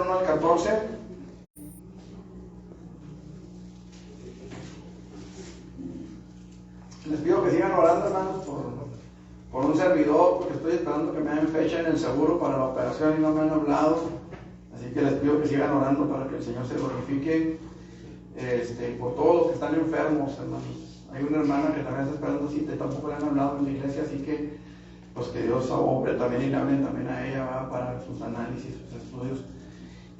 1 al 14. Les pido que sigan orando, hermanos, por un servidor, porque estoy esperando que me den fecha en el seguro para la operación y no me han hablado. Así que les pido que sigan orando para que el Señor se glorifique. Por todos los que están enfermos, hermanos. Hay una hermana que también está esperando cita y tampoco le han hablado en la iglesia, así que pues que Dios obre también y le hablen también a ella, ¿va? Para sus análisis, sus estudios.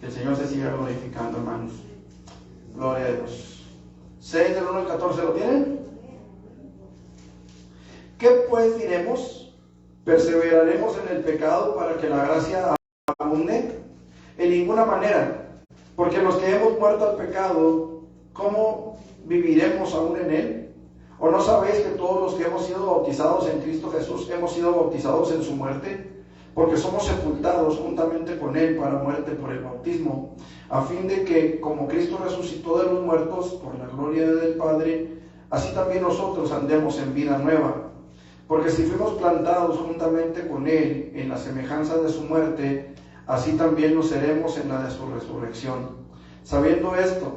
Que el Señor se siga glorificando, hermanos. Gloria a Dios. 6 del 1 al 14, ¿lo tienen? ¿Qué pues diremos? ¿Perseveraremos en el pecado para que la gracia abunde? En ninguna manera, porque los que hemos muerto al pecado, ¿cómo viviremos aún en él? ¿O no sabéis que todos los que hemos sido bautizados en Cristo Jesús hemos sido bautizados en su muerte? Porque somos sepultados juntamente con él para muerte por el bautismo, a fin de que, como Cristo resucitó de los muertos por la gloria del Padre, así también nosotros andemos en vida nueva. Porque si fuimos plantados juntamente con él en la semejanza de su muerte, así también lo seremos en la de su resurrección. Sabiendo esto,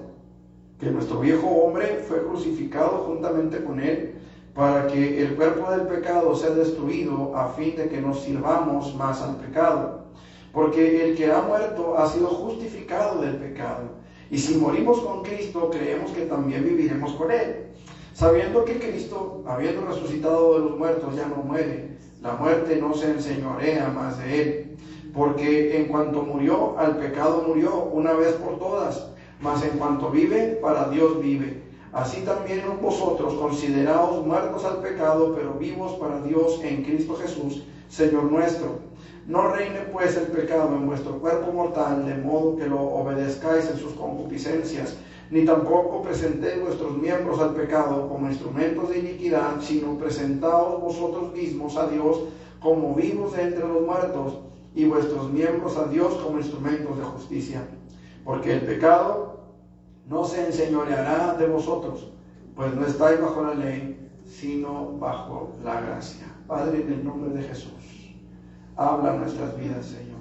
que nuestro viejo hombre fue crucificado juntamente con él, para que el cuerpo del pecado sea destruido, a fin de que nos sirvamos más al pecado. Porque el que ha muerto ha sido justificado del pecado. Y si morimos con Cristo, creemos que también viviremos con él. Sabiendo que Cristo, habiendo resucitado de los muertos, ya no muere, la muerte no se enseñorea más de él. Porque en cuanto murió, al pecado murió una vez por todas, mas en cuanto vive, para Dios vive. Así también vosotros, consideraos muertos al pecado, pero vivos para Dios en Cristo Jesús, Señor nuestro. No reine pues el pecado en vuestro cuerpo mortal, de modo que lo obedezcáis en sus concupiscencias, ni tampoco presentéis vuestros miembros al pecado como instrumentos de iniquidad, sino presentaos vosotros mismos a Dios como vivos de entre los muertos, y vuestros miembros a Dios como instrumentos de justicia. Porque el pecado no se enseñoreará de vosotros, pues no estáis bajo la ley, sino bajo la gracia. Padre, en el nombre de Jesús, habla nuestras vidas, Señor.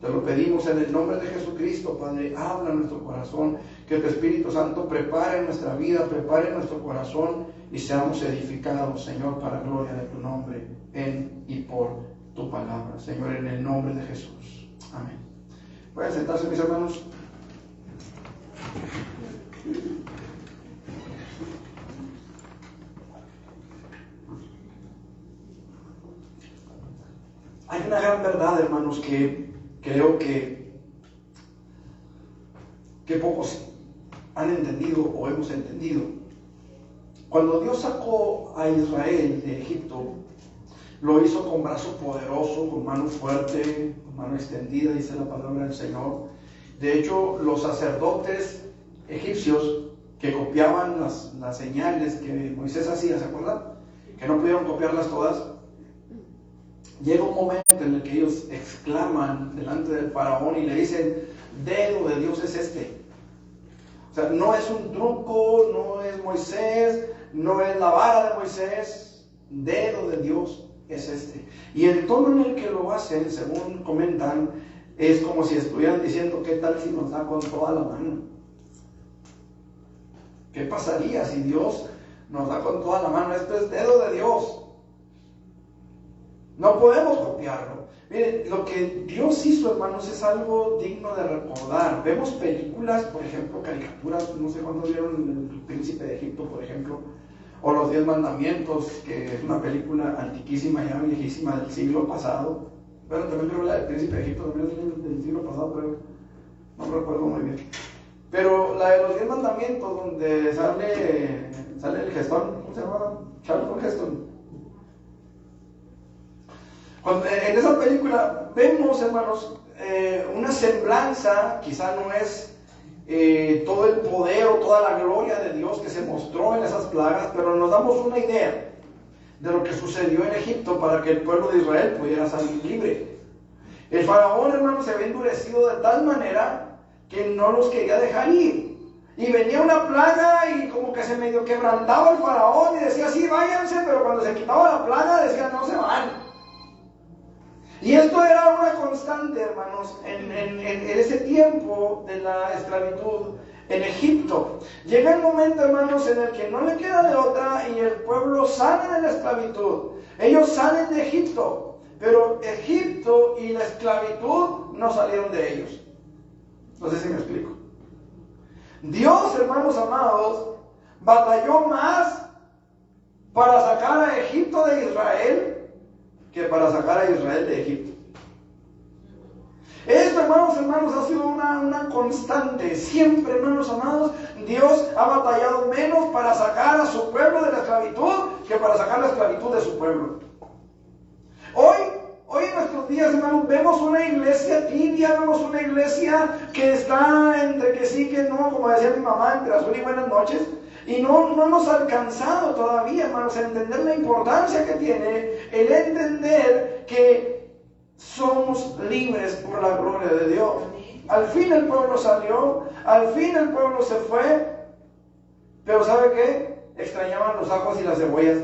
Te lo pedimos en el nombre de Jesucristo, Padre, habla nuestro corazón, que tu Espíritu Santo prepare nuestra vida, prepare nuestro corazón y seamos edificados, Señor, para gloria de tu nombre, en y por tu palabra, Señor, en el nombre de Jesús. Amén. Pueden sentarse, mis hermanos. Hay una gran verdad, hermanos, que creo que pocos han entendido o hemos entendido. Cuando Dios sacó a Israel de Egipto, lo hizo con brazo poderoso, con mano fuerte, con mano extendida, dice la palabra del Señor. De hecho, los sacerdotes egipcios que copiaban las señales que Moisés hacía, ¿se acuerdan? Que no pudieron copiarlas todas. Llega un momento en el que ellos exclaman delante del faraón y le dicen: dedo de Dios es este. O sea, no es un truco, no es Moisés, no es la vara de Moisés, dedo de Dios es este. Y el tono en el que lo hacen, según comentan, es como si estuvieran diciendo: ¿qué tal si nos da con toda la mano? ¿Qué pasaría si Dios nos da con toda la mano? Esto es dedo de Dios. No podemos copiarlo. Miren, lo que Dios hizo, hermanos, es algo digno de recordar. Vemos películas, por ejemplo, caricaturas, no sé cuándo vieron El Príncipe de Egipto, por ejemplo, o Los 10 Mandamientos, que es una película antiquísima, ya viejísima, del siglo pasado. Bueno, también creo la del Príncipe de Egipto, también es del siglo pasado, pero no me recuerdo muy bien. Pero la de Los 10 Mandamientos, donde sale el Gestón, ¿cómo se llama? Charlton Heston. En esa película vemos, hermanos, una semblanza, quizá no es todo el poder o toda la gloria de Dios que se mostró en esas plagas, pero nos damos una idea de lo que sucedió en Egipto para que el pueblo de Israel pudiera salir libre. El faraón, hermanos, se había endurecido de tal manera que no los quería dejar ir. Y venía una plaga y como que se medio quebrantaba el faraón y decía: sí, váyanse, pero cuando se quitaba la plaga decía: no se van. Y esto era una constante, hermanos, en ese tiempo de la esclavitud en Egipto. Llega el momento, hermanos, en el que no le queda de otra y el pueblo sale de la esclavitud. Ellos salen de Egipto, pero Egipto y la esclavitud no salieron de ellos. No sé si me explico. Dios, hermanos amados, batalló más para sacar a Egipto de Israel que para sacar a Israel de Egipto. Esto, hermanos, ha sido una constante. Siempre, hermanos amados, Dios ha batallado menos para sacar a su pueblo de la esclavitud que para sacar la esclavitud de su pueblo. Hoy en nuestros días, hermanos, vemos una iglesia tibia, vemos una iglesia que está entre que sí, que no, como decía mi mamá, entre azul y buenas noches. Y no hemos alcanzado todavía, hermanos, a entender la importancia que tiene el entender que somos libres por la gloria de Dios. Al fin el pueblo salió, al fin el pueblo se fue, pero ¿sabe qué? Extrañaban los ajos y las cebollas.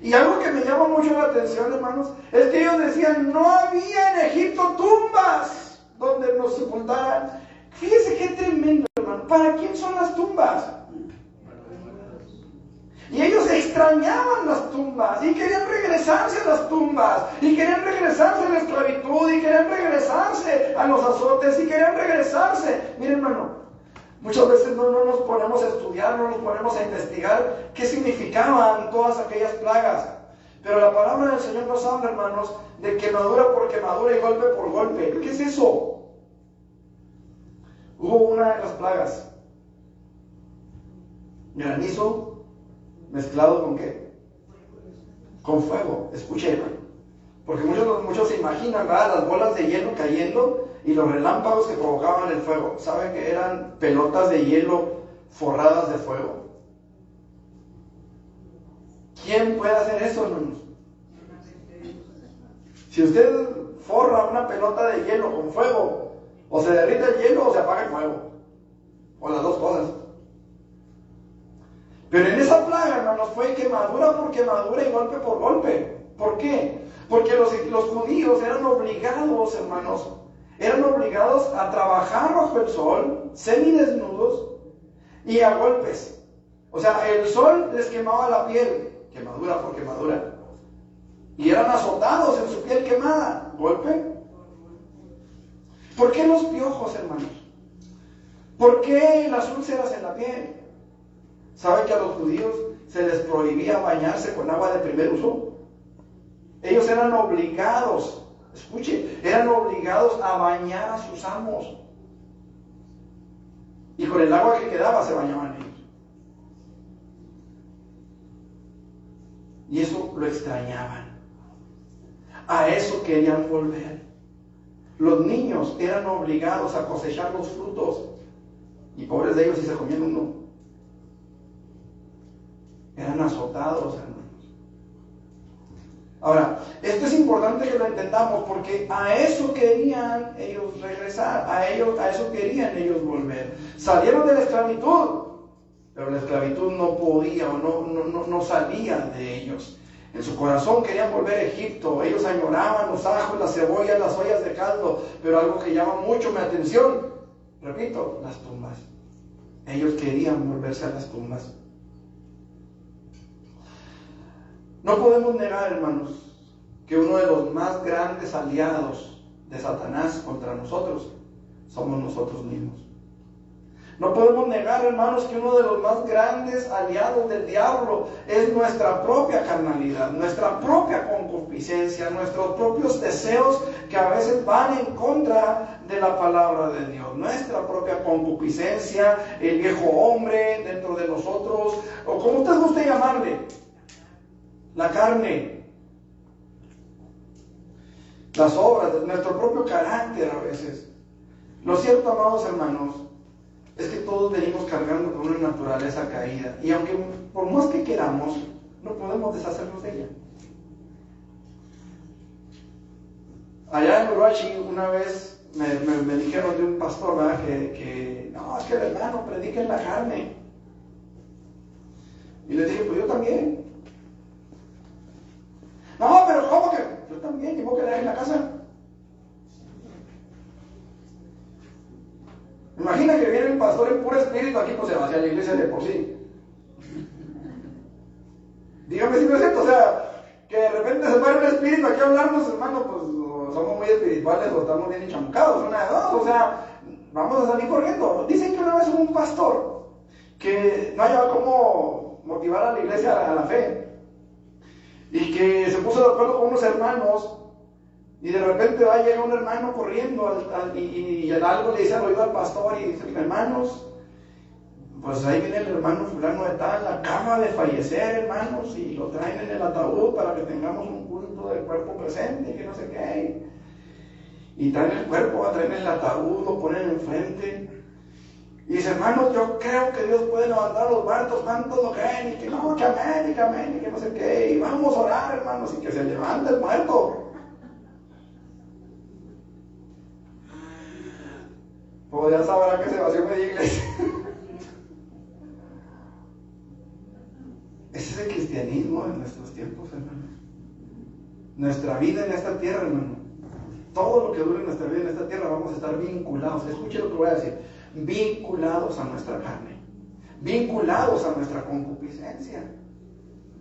Y algo que me llama mucho la atención, hermanos, es que ellos decían, no había en Egipto tumbas donde nos sepultaran. Fíjese qué tremendo, hermano. ¿Para quién son las tumbas? Y ellos extrañaban las tumbas y querían regresarse a las tumbas y querían regresarse a la esclavitud y querían regresarse a los azotes y querían regresarse. Mire, hermano, muchas veces no nos ponemos a estudiar, no nos ponemos a investigar qué significaban todas aquellas plagas. Pero la palabra del Señor nos habla, hermanos, de quemadura por quemadura y golpe por golpe. ¿Qué es eso? Hubo una de las plagas, granizo mezclado ¿con qué? Con fuego. Escuche, hermano, porque muchos se imaginan, ¿verdad?, las bolas de hielo cayendo y los relámpagos que provocaban el fuego. ¿Saben que eran pelotas de hielo forradas de fuego? ¿Quién puede hacer eso, hermanos? Si usted forra una pelota de hielo con fuego, o se derrite el hielo o se apaga el fuego, o las dos cosas. Pero en esa plaga, hermanos, fue quemadura por quemadura y golpe por golpe. ¿Por qué? Porque los judíos eran obligados, hermanos, eran obligados a trabajar bajo el sol, semidesnudos y a golpes. O sea, el sol les quemaba la piel, quemadura por quemadura, y eran azotados en su piel quemada, golpe. ¿Por qué los piojos, hermanos? ¿Por qué las úlceras en la piel? ¿Saben que a los judíos se les prohibía bañarse con agua de primer uso? Ellos eran obligados, escuche, eran obligados a bañar a sus amos. Y con el agua que quedaba se bañaban ellos. Y eso lo extrañaban. A eso querían volver. Los niños eran obligados a cosechar los frutos. Y pobres de ellos si se comían uno. Eran azotados, hermanos. Ahora, esto es importante que lo entendamos porque a eso querían ellos regresar, a eso querían ellos volver. Salieron de la esclavitud, pero la esclavitud no podía o no salía de ellos. En su corazón querían volver a Egipto. Ellos añoraban los ajos, las cebollas, las ollas de caldo. Pero algo que llama mucho mi atención, repito, las tumbas. Ellos querían volverse a las tumbas. No podemos negar, hermanos, que uno de los más grandes aliados de Satanás contra nosotros somos nosotros mismos. No podemos negar, hermanos, que uno de los más grandes aliados del diablo es nuestra propia carnalidad, nuestra propia concupiscencia, nuestros propios deseos que a veces van en contra de la palabra de Dios. Nuestra propia concupiscencia, el viejo hombre dentro de nosotros, o como usted guste llamarle, la carne, las obras, nuestro propio carácter a veces. Lo cierto, amados hermanos, es que todos venimos cargando con una naturaleza caída. Y aunque por más que queramos, no podemos deshacernos de ella. Allá en Uruachi una vez me dijeron de un pastor, ¿verdad? Que no, es que el hermano predica en la carne. Y les dije, pues yo también. No, pero ¿cómo que? Yo también, ¿y vos que en la casa? Imagina que viene el pastor en puro espíritu aquí, pues se va hacia la iglesia de por sí. Dígame si no es cierto, o sea, que de repente se muere un espíritu aquí a hablarnos, hermano, pues o somos muy espirituales o estamos bien enchamucados, una de dos, o sea, vamos a salir corriendo. Dicen que una vez hubo un pastor que no hallaba cómo motivar a la iglesia a la fe y que se puso de acuerdo con unos hermanos y de repente llega un hermano corriendo y algo le dice al oído al pastor y dice: hermanos, pues ahí viene el hermano fulano de tal, acaba de fallecer, hermanos, y lo traen en el ataúd para que tengamos un culto del cuerpo presente y que no sé qué. Y traen el cuerpo, traen el ataúd, lo ponen enfrente. Y dice: hermanos, yo creo que Dios puede levantar a los muertos, ¿cuántos lo creen? Y que no, que amén, y que no sé qué. Y vamos a orar, hermanos, y que se levante el muerto. Pues ya sabrá que se vació media iglesia. Ese es el cristianismo de nuestros tiempos, hermano. Nuestra vida en esta tierra, hermano. Todo lo que dure nuestra vida en esta tierra vamos a estar vinculados. Escuche lo que voy a decir. Vinculados a nuestra carne. Vinculados a nuestra concupiscencia.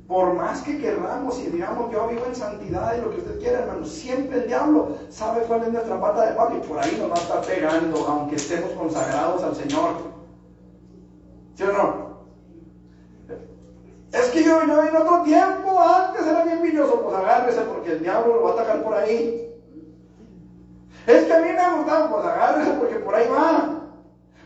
Por más que querramos y digamos: yo vivo en santidad y lo que usted quiera, hermano, siempre el diablo sabe cuál es nuestra pata de palo y por ahí nos va a estar pegando, aunque estemos consagrados al Señor. ¿Sí o no? Es que yo en otro tiempo, antes era bien villoso. Pues agárrese, porque el diablo lo va a atacar por ahí. Es que a mí me ha gustado, pues agárrese, porque por ahí va.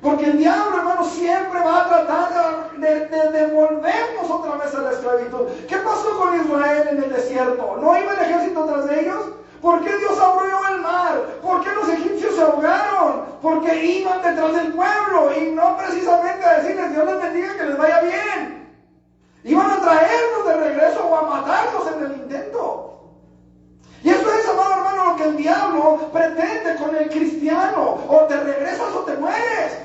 Porque el diablo, hermano, siempre va a tratar de devolvernos otra vez a la esclavitud. ¿Qué pasó con Israel en el desierto? ¿No iba el ejército tras de ellos? ¿Por qué Dios abrió el mar? ¿Por qué los egipcios se ahogaron? Porque iban detrás del pueblo y no precisamente a decirles: Dios les bendiga, que les vaya bien. Iban a traernos de regreso o a matarnos en el intento. Y eso es, amado hermano, lo que el diablo pretende con el cristiano: o te regresas o te mueres.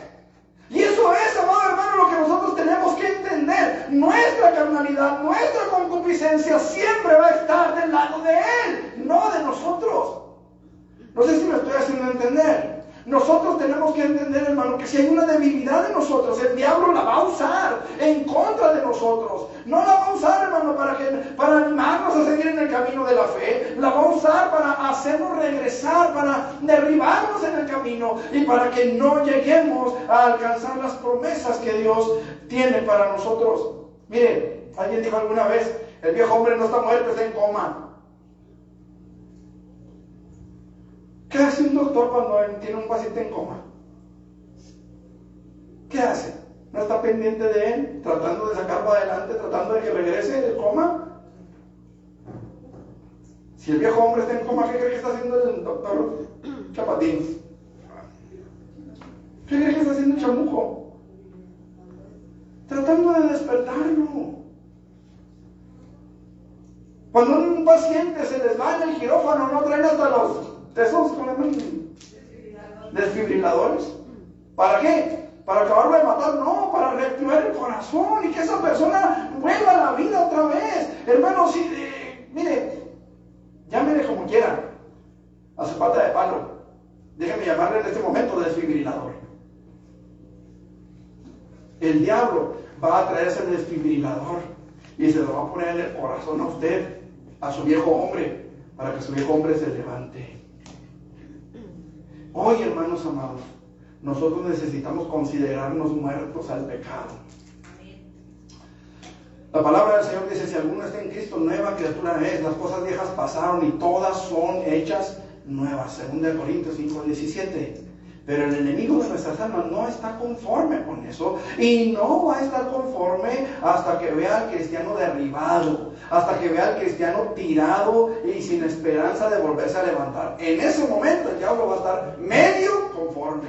Y eso es, amado hermano, lo que nosotros tenemos que entender. Nuestra carnalidad, nuestra concupiscencia siempre va a estar del lado de Él, no de nosotros. No sé si me estoy haciendo entender. Nosotros tenemos que entender, hermano, que si hay una debilidad en nosotros, el diablo la va a usar en contra de nosotros. No la va a usar, hermano, para animarnos a seguir en el camino de la fe. La va a usar para hacernos regresar, para derribarnos en el camino y para que no lleguemos a alcanzar las promesas que Dios tiene para nosotros. Mire, alguien dijo alguna vez: el viejo hombre no está muerto, está en coma. ¿Qué hace un doctor cuando tiene un paciente en coma? ¿Qué hace? ¿No está pendiente de él, tratando de sacarlo adelante, tratando de que regrese del coma? Si el viejo hombre está en coma, ¿qué cree que está haciendo el doctor Chapatín? ¿Qué cree que está haciendo el chamuco? Tratando de despertarlo. Cuando un paciente se les va en el quirófano, no traen hasta los esos desfibriladores. ¿Para qué? ¿Para acabarlo de matar? No, para reactivar el corazón y que esa persona vuelva a la vida otra vez. Hermano, si, mire, llámele como quiera a su pata de palo. Déjeme llamarle en este momento desfibrilador. El diablo va a traer ese desfibrilador y se lo va a poner en el corazón a usted, a su viejo hombre, para que su viejo hombre se levante. Hoy, hermanos amados, nosotros necesitamos considerarnos muertos al pecado. La palabra del Señor dice: si alguno está en Cristo, nueva criatura es. Las cosas viejas pasaron y todas son hechas nuevas. 2 Corintios 5:17. Pero el enemigo de nuestras almas no está conforme con eso, y no va a estar conforme hasta que vea al cristiano derribado, hasta que vea al cristiano tirado y sin esperanza de volverse a levantar. En ese momento el diablo va a estar medio conforme.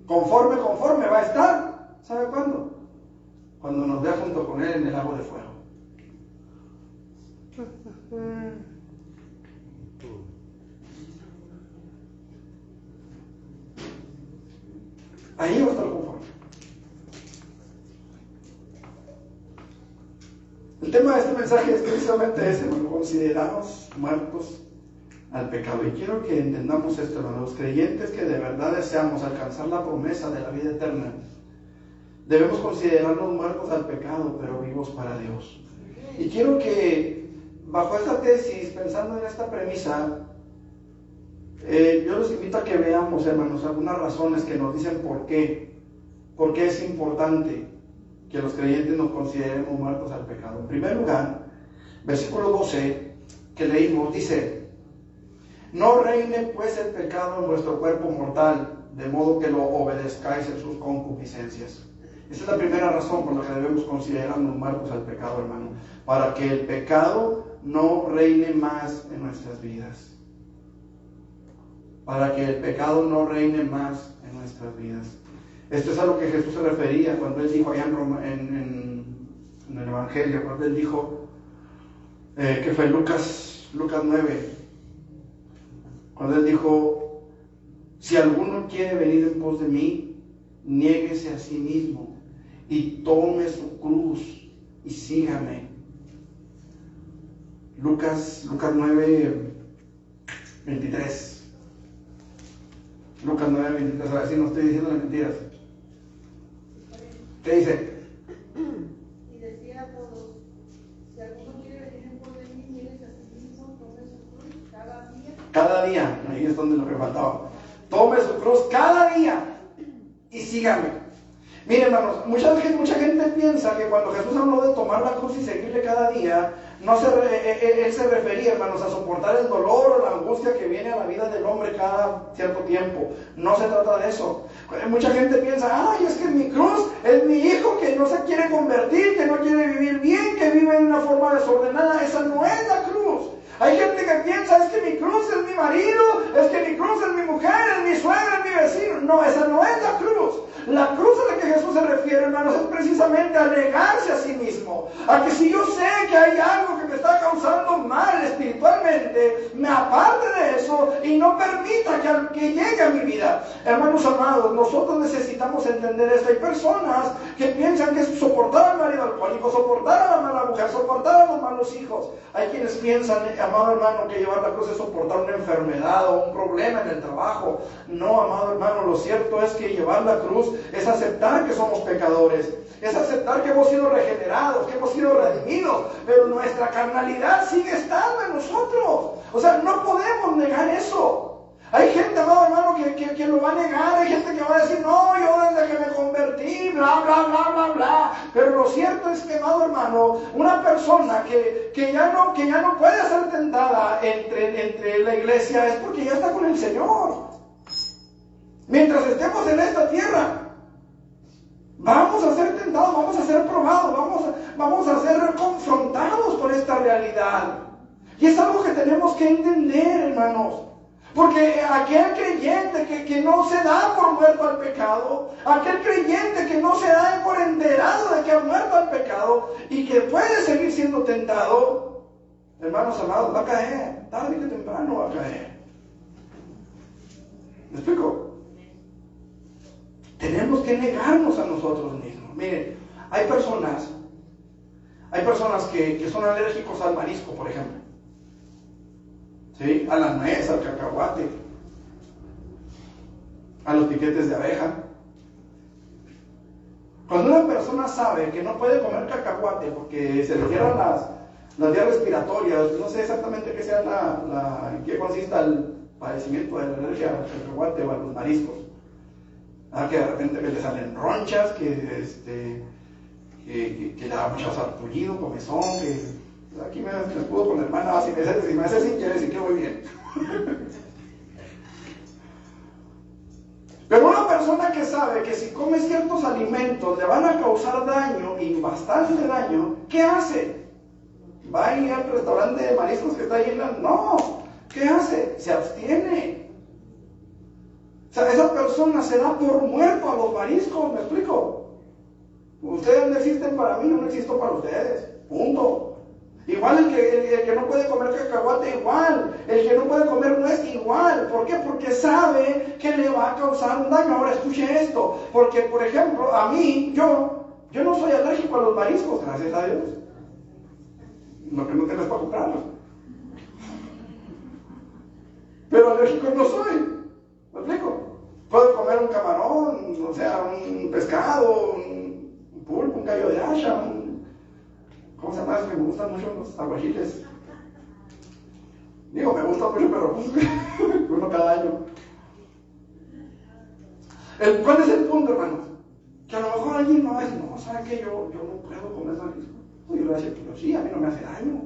Conforme va a estar. ¿Sabe cuándo? Cuando nos vea junto con él en el lago de fuego. Ahí va a estar conforme. El tema de este mensaje es precisamente ese, hermano. consideramos muertos al pecado. Y quiero que entendamos esto, hermanos. Los creyentes que de verdad deseamos alcanzar la promesa de la vida eterna, debemos considerarnos muertos al pecado, pero vivos para Dios. Y quiero que, bajo esta tesis, pensando en esta premisa, yo los invito a que veamos, hermanos, algunas razones que nos dicen por qué es importante que los creyentes nos consideremos muertos al pecado. En primer lugar, versículo 12 que leímos, dice: no reine pues el pecado en vuestro cuerpo mortal, de modo que lo obedezcáis en sus concupiscencias. Esa es la primera razón por la que debemos considerarnos muertos al pecado, hermano, para que el pecado no reine más en nuestras vidas. Para que el pecado no reine más en nuestras vidas. Esto es a lo que Jesús se refería cuando Él dijo allá en el Evangelio, cuando Él dijo, que fue Lucas 9, cuando Él dijo: si alguno quiere venir en pos de mí, niéguese a sí mismo y tome su cruz y sígame. Lucas 9, 23. Lucas 9, 23, a ver si no estoy diciendo mentiras. ¿Qué dice? Y decía a todos: si alguno quiere venir en pos de mí, niéguese a sí mismo, tome su cruz cada día. Cada día, ahí es donde lo que faltaba. Tome su cruz cada día y sígame. Miren, hermanos, mucha gente piensa que cuando Jesús habló de tomar la cruz y seguirle cada día, Él se refería, hermanos, a soportar el dolor o la angustia que viene a la vida del hombre cada cierto tiempo. No se trata de eso. Mucha gente piensa: ay, es que mi cruz es mi hijo que no se quiere convertir, que no quiere vivir bien, que vive de una forma desordenada. Esa no es la cruz. Hay gente que piensa: es que mi cruz es mi marido, es que mi cruz es mi mujer, es mi suegra, es mi vecino. No, esa no es la cruz. La cruz a la que Jesús se refiere, hermanos, es precisamente a negarse a sí mismo. A que si yo sé que hay algo que me está causando mal espiritualmente, me aparte de eso y no permita que llegue a mi vida. Hermanos amados, nosotros necesitamos entender esto. Hay personas que piensan que es soportar al marido alcohólico, soportar a la mala mujer, soportar a los malos hijos. Hay quienes piensan, amado hermano, que llevar la cruz es soportar una enfermedad o un problema en el trabajo. No, amado hermano, lo cierto es que llevar la cruz es aceptar que somos pecadores, es aceptar que hemos sido regenerados, que hemos sido redimidos, pero nuestra carnalidad sigue estando en nosotros. O sea, no podemos negar eso. Hay gente, amado hermano, que lo va a negar. Hay gente que va a decir: no, yo desde que me convertí, bla, bla, bla, bla, bla. Pero lo cierto es que, amado hermano, una persona que ya no puede ser tentada entre la iglesia es porque ya está con el Señor. Mientras estemos en esta tierra, vamos a ser tentados, vamos a ser probados, vamos a ser confrontados con esta realidad. Y es algo que tenemos que entender, hermanos. Porque aquel creyente que no se da por muerto al pecado, aquel creyente que no se da por enterado de que ha muerto al pecado y que puede seguir siendo tentado, hermanos amados, va a caer, tarde que temprano va a caer. ¿Me explico? Tenemos que negarnos a nosotros mismos. Miren, hay personas que son alérgicos al marisco, por ejemplo. ¿Sí? A la nuez, al cacahuate, a los piquetes de abeja. Cuando una persona sabe que no puede comer cacahuate porque se le cierran las vías respiratorias, no sé exactamente qué sea en qué consista el padecimiento de la alergia al cacahuate o a los mariscos. Que de repente le salen ronchas, que le da mucho sarpullido, comezón, que aquí me pudo con la hermana, si me hace sin querer, sí que voy bien. Pero una persona que sabe que si come ciertos alimentos le van a causar daño y bastante daño, ¿qué hace? ¿Va a ir al restaurante de mariscos que está ahí No, ¿qué hace? Se abstiene. O sea, esa persona se da por muerto a los mariscos, ¿me explico? Ustedes no existen para mí, no existo para ustedes, punto. Igual el que no puede comer cacahuate, igual. El que no puede comer nuez, igual. ¿Por qué? Porque sabe que le va a causar un daño. Ahora escuche esto, porque por ejemplo, a mí, yo no soy alérgico a los mariscos, gracias a Dios. Lo que no tienes para comprarlos. pero alérgico no soy. ¿Me explico? Puedo comer un camarón, o sea, un pescado, un pulpo, un gallo de hacha, ¿cómo se llama eso? Que me gustan mucho los aguajiles. Digo, me gusta mucho, pero uno cada año. ¿Cuál es el punto, hermanos? Que a lo mejor alguien no va a decir, no, ¿sabe qué? Yo no puedo comer marisco. Yo le voy a decir, pero sí, a mí no me hace daño.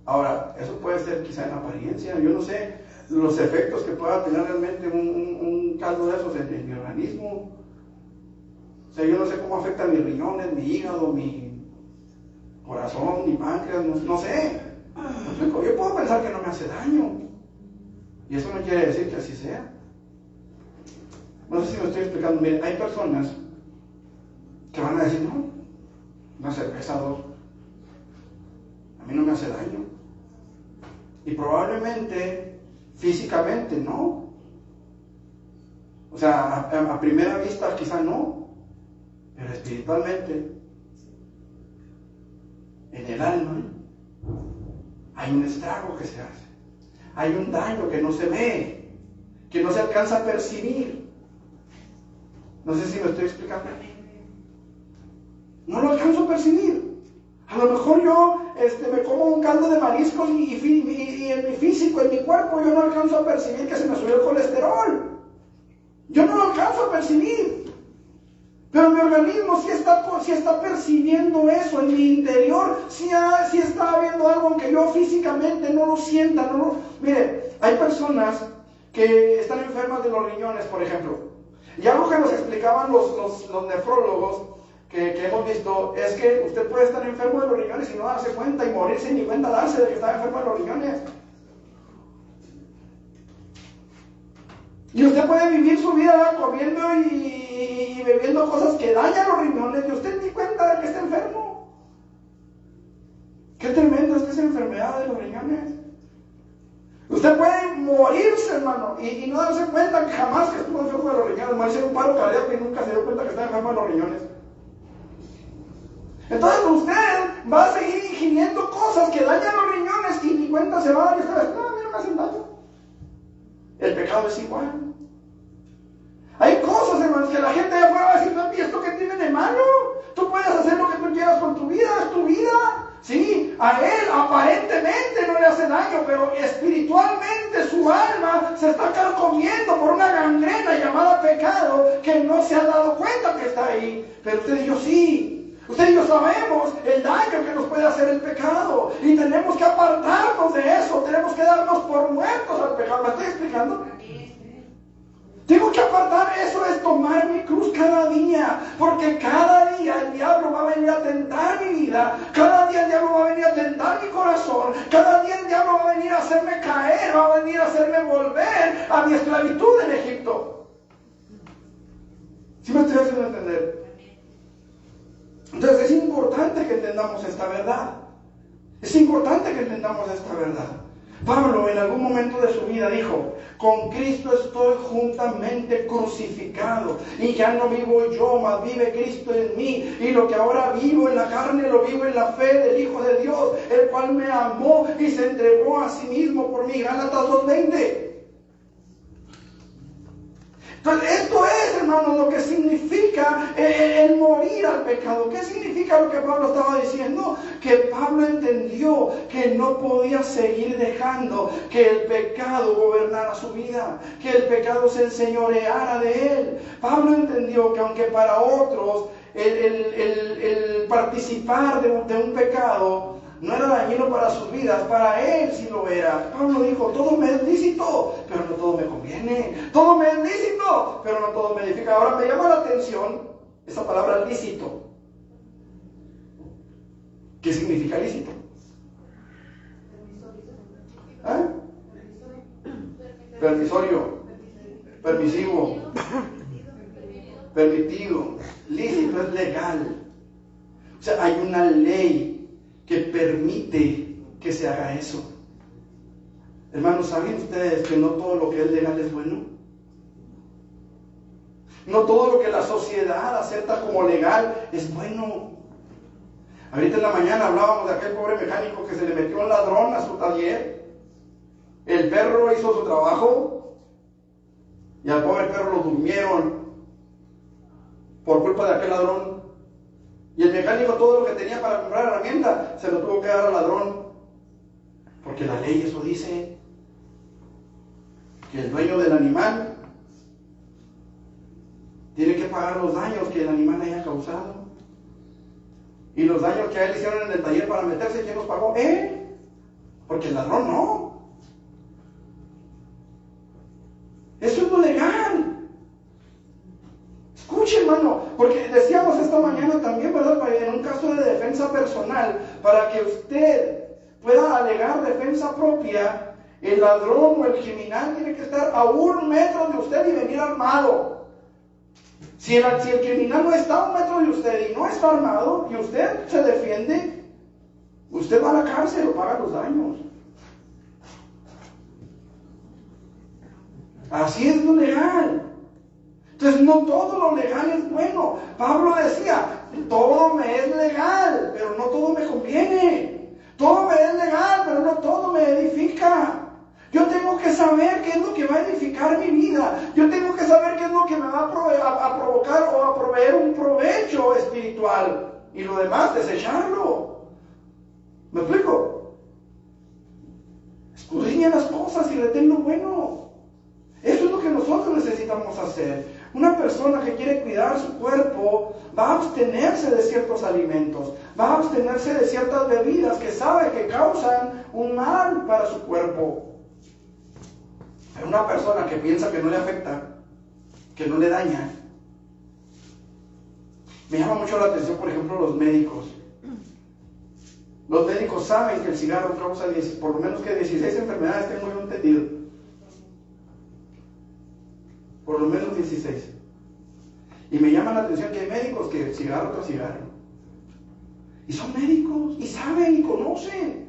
Ahora, eso puede ser quizá en apariencia. Yo no sé los efectos que pueda tener realmente un caldo de esos en mi organismo. O sea, yo no sé cómo afecta mis riñones, mi hígado, mi corazón, mi páncreas, no sé. Yo puedo pensar que no me hace daño. Y eso no quiere decir que así sea. No sé si me estoy explicando. Miren, hay personas que van a decir, no, una cerveza, dos, a mí no me hace daño. Y probablemente, físicamente, no. O sea, a primera vista quizá no, pero espiritualmente, en el alma, hay un estrago que se hace. Hay un daño que no se ve, que no se alcanza a percibir. No sé si me estoy explicando. No lo alcanzo a percibir. A lo mejor yo me como un caldo de mariscos y en mi físico, en mi cuerpo, yo no alcanzo a percibir que se me subió el colesterol. Yo no lo alcanzo a percibir. Pero mi organismo sí está percibiendo eso en mi interior. Sí está viendo algo aunque yo físicamente no lo sienta. Mire, hay personas que están enfermas de los riñones, por ejemplo. Y algo que nos explicaban los nefrólogos que hemos visto es que usted puede estar enfermo de los riñones y no darse cuenta y morirse ni cuenta darse de que está enfermo de los riñones. Y usted puede vivir su vida comiendo y bebiendo cosas que dañan los riñones y usted ni cuenta de que está enfermo. Qué tremendo es que esa enfermedad de los riñones. Usted puede morirse, hermano, y no darse cuenta que jamás que estuvo enfermo de los riñones, morirse de un paro cardíaco y nunca se dio cuenta que está enfermo de los riñones. Entonces usted va a seguir ingiriendo cosas que dañan los riñones y ni cuenta se va a dar y usted va a decir, no, a mí no me hacen daño. El pecado es igual. Hay cosas, hermanos, que la gente de afuera va a decir, ¿y esto qué tiene de malo? Tú puedes hacer lo que tú quieras con tu vida, es tu vida. Sí, a él aparentemente no le hace daño, pero espiritualmente su alma se está carcomiendo por una gangrena llamada pecado que no se ha dado cuenta que está ahí. Pero usted y yo sí. Usted y yo sabemos el daño que nos puede hacer el pecado y tenemos que apartarnos de eso, tenemos que darnos por muertos al pecado. ¿Me estoy explicando? Tengo que apartar, eso es tomar mi cruz cada día, porque cada día el diablo va a venir a tentar mi vida, cada día el diablo va a venir a tentar mi corazón, cada día el diablo va a venir a hacerme caer, va a venir a hacerme volver a mi esclavitud en Egipto. ¿Sí me estoy haciendo entender? Entonces es importante que entendamos esta verdad. Es importante que entendamos esta verdad. Pablo en algún momento de su vida dijo, con Cristo estoy juntamente crucificado y ya no vivo yo, mas vive Cristo en mí, y lo que ahora vivo en la carne lo vivo en la fe del Hijo de Dios, el cual me amó y se entregó a sí mismo por mí. Gálatas 2:20. Entonces, esto es, hermanos, lo que significa el morir al pecado. ¿Qué significa lo que Pablo estaba diciendo? Que Pablo entendió que no podía seguir dejando que el pecado gobernara su vida, que el pecado se enseñoreara de él. Pablo entendió que aunque para otros el participar de un pecado no era dañino para sus vidas, para él sí lo era. Pablo dijo, todo me es lícito, pero no todo me conviene. Todo me es lícito, pero no todo me edifica. Ahora me llama la atención esa palabra lícito. ¿Qué significa lícito? Permisorio, permisivo, permitido. Lícito es legal. O sea, hay una ley que permite que se haga eso. Hermanos, ¿saben ustedes que no todo lo que es legal es bueno? No todo lo que la sociedad acepta como legal es bueno. Ahorita en la mañana hablábamos de aquel pobre mecánico que se le metió un ladrón a su taller. El perro hizo su trabajo y al pobre perro lo durmieron por culpa de aquel ladrón. Y el mecánico todo lo que tenía para comprar herramienta se lo tuvo que dar al ladrón. Porque la ley eso dice, que el dueño del animal tiene que pagar los daños que el animal haya causado. Y los daños que a él le hicieron en el taller para meterse, ¿quién los pagó? Él. Porque el ladrón no. Eso es lo legal. Escuche, hermano, porque decíamos esta mañana también, ¿verdad? En un caso de defensa personal, para que usted pueda alegar defensa propia, el ladrón o el criminal tiene que estar a 1 metro de usted y venir armado. Si el criminal no está a 1 metro de usted y no está armado, y usted se defiende, usted va a la cárcel o paga los daños. Así es lo legal. Entonces no todo lo legal es bueno. Pablo decía, todo me es legal, pero no todo me conviene. Todo me es legal, pero no todo me edifica. Yo tengo que saber qué es lo que va a edificar mi vida. Yo tengo que saber qué es lo que me va a provocar o a proveer un provecho espiritual. Y lo demás, desecharlo. ¿Me explico? Escudriña las cosas y retén lo bueno. Eso es lo que nosotros necesitamos hacer. Una persona que quiere cuidar su cuerpo va a abstenerse de ciertos alimentos, va a abstenerse de ciertas bebidas que sabe que causan un mal para su cuerpo. Pero una persona que piensa que no le afecta, que no le daña, me llama mucho la atención, por ejemplo, los médicos. Los médicos saben que el cigarro causa por lo menos que 16 enfermedades, tengo yo entendido. Por lo menos 16. Y me llama la atención que hay médicos que cigarro tras cigarro. Y son médicos, y saben, y conocen.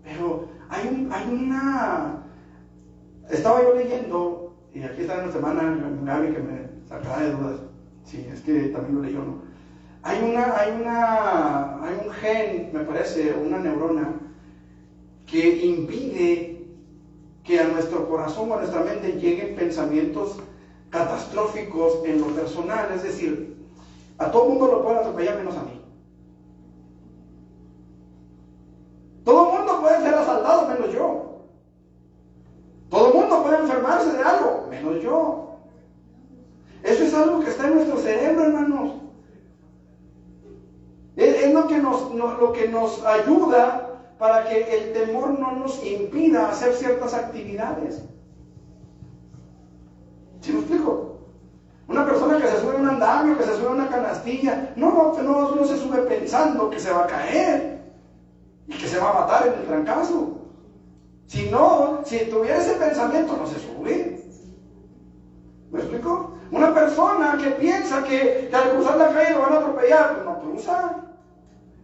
Pero hay una... Estaba yo leyendo, y aquí está nuestra hermana Gaby que me sacará de dudas. Sí, es que también lo leyó, ¿no? Hay un gen, me parece, una neurona, que impide que a nuestro corazón o a nuestra mente lleguen pensamientos catastróficos en lo personal. Es decir, a todo mundo lo pueden atropellar menos a mí. Todo el mundo puede ser asaltado menos yo. Todo el mundo puede enfermarse de algo menos yo. Eso es algo que está en nuestro cerebro, hermanos. Es lo que nos ayuda para que el temor no nos impida hacer ciertas actividades. ¿Sí me explico? Una persona que se sube a un andamio, que se sube a una canastilla, no se sube pensando que se va a caer y que se va a matar en el trancazo. Si tuviera ese pensamiento, no se sube. ¿Me explico? Una persona que piensa que al cruzar la calle lo van a atropellar, pues no cruza.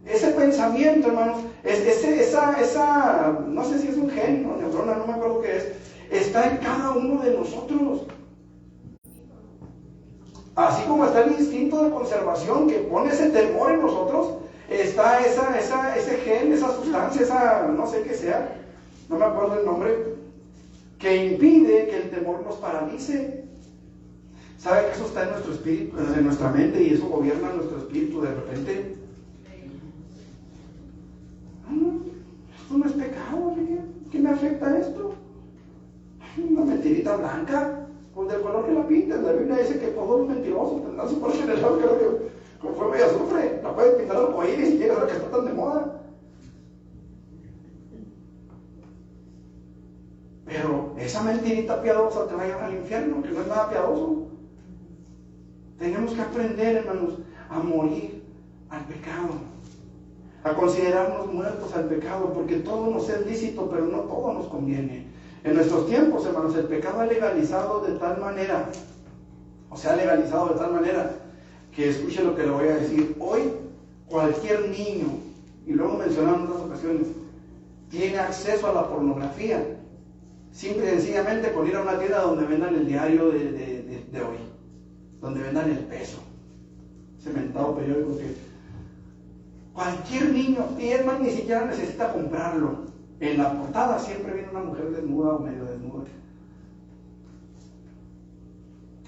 Ese pensamiento, hermanos, esa no sé si es un gen o neurona, no me acuerdo qué es, está en cada uno de nosotros. Así como está el instinto de conservación que pone ese temor en nosotros, está ese gen, esa sustancia, esa no sé qué sea, no me acuerdo el nombre, que impide que el temor nos paralice. ¿Sabe que eso está en nuestro espíritu, en nuestra mente, y eso gobierna nuestro espíritu de repente? Esto no es pecado, ¿qué me afecta esto? Una mentirita blanca, pues del color que la pinten. La Biblia dice que todos los mentirosos tendrán su parte en el agua, que con fuego y azufre. La puedes pintar arcoíris si quieres, ahora que está tan de moda. Pero esa mentirita piadosa te va a llevar al infierno, que no es nada piadoso. Tenemos que aprender, hermanos, a morir al pecado, a considerarnos muertos al pecado, porque todo nos es lícito, pero no todo nos conviene. En nuestros tiempos, hermanos, el pecado ha legalizado de tal manera, que escuche lo que le voy a decir. Hoy, cualquier niño, y luego mencionamos en otras ocasiones, tiene acceso a la pornografía, simple y sencillamente con ir a una tienda donde vendan el diario de hoy, donde vendan El Peso, ese mentado periódico que cualquier niño, y es más, ni siquiera necesita comprarlo. En la portada siempre viene una mujer desnuda o medio desnuda.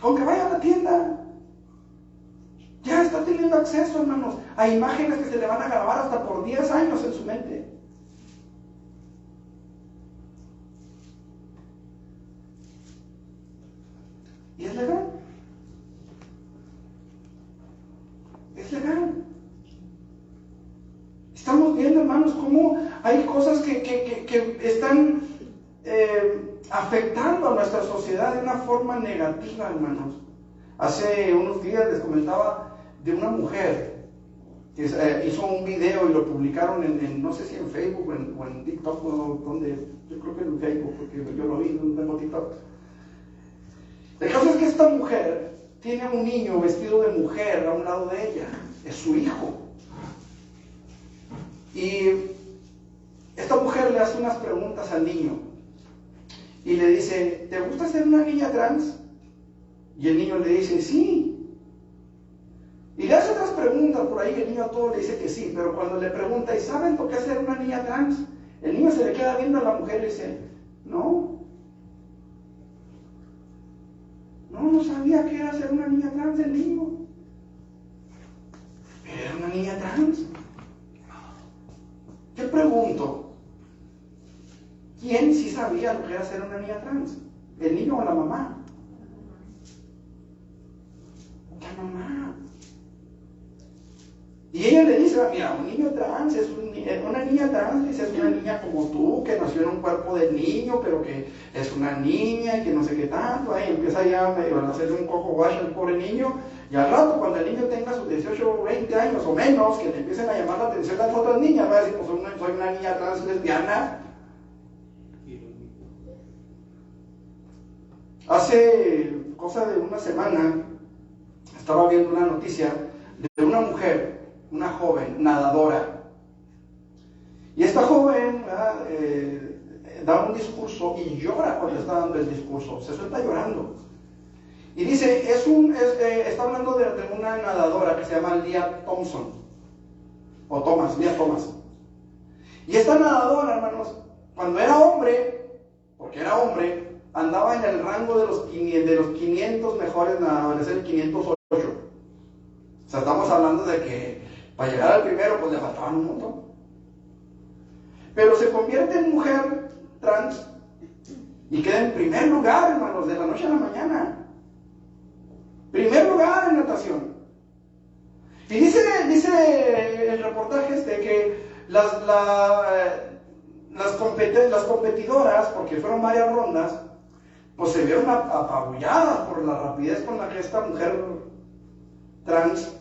Con que vaya a la tienda, ya está teniendo acceso, hermanos, a imágenes que se le van a grabar hasta por 10 años en su mente. Y es legal. Es legal. Estamos viendo, hermanos, cómo hay cosas que están afectando a nuestra sociedad de una forma negativa, hermanos. Hace unos días les comentaba de una mujer que hizo un video y lo publicaron en no sé si en Facebook o en TikTok, o donde, yo creo que en Facebook, porque yo lo vi, no tengo TikTok. El caso es que esta mujer tiene a un niño vestido de mujer a un lado de ella, es su hijo. Y esta mujer le hace unas preguntas al niño y le dice, ¿te gusta ser una niña trans? Y el niño le dice, sí. Y le hace otras preguntas por ahí, que el niño a todo le dice que sí, pero cuando le pregunta, ¿y saben por qué ser una niña trans? El niño se le queda viendo a la mujer y le dice, no sabía que era ser una niña trans el niño. Era una niña trans. Yo pregunto, ¿quién sí sabía lo que era ser una niña trans? ¿El niño o la mamá? La mamá. Y ella le dice, mira, un niño trans es una niña trans, dice, es una niña como tú, que nació en un cuerpo de niño, pero que es una niña y que no sé qué tanto. Ahí empieza ya a hacerle un coco wash al pobre niño. Y al rato, cuando el niño tenga sus 18 o 20 años o menos, que le empiecen a llamar la atención las otras niñas, va a decir, pues soy una niña trans lesbiana. Hace cosa de una semana, estaba viendo una noticia de una mujer, una joven nadadora. Y esta joven da un discurso y llora cuando está dando el discurso, se suelta llorando. Y dice, está hablando de una nadadora que se llama Lia Thomas. Y esta nadadora, hermanos, cuando era hombre, porque era hombre, andaba en el rango de los 500 mejores nadadores, el 508. O sea, estamos hablando de que para llegar al primero, pues le faltaban un montón. Pero se convierte en mujer trans y queda en primer lugar, hermanos, de la noche a la mañana. Primer lugar en natación. Y dice el reportaje que las competidoras, porque fueron varias rondas, pues se vieron apabulladas por la rapidez con la que esta mujer trans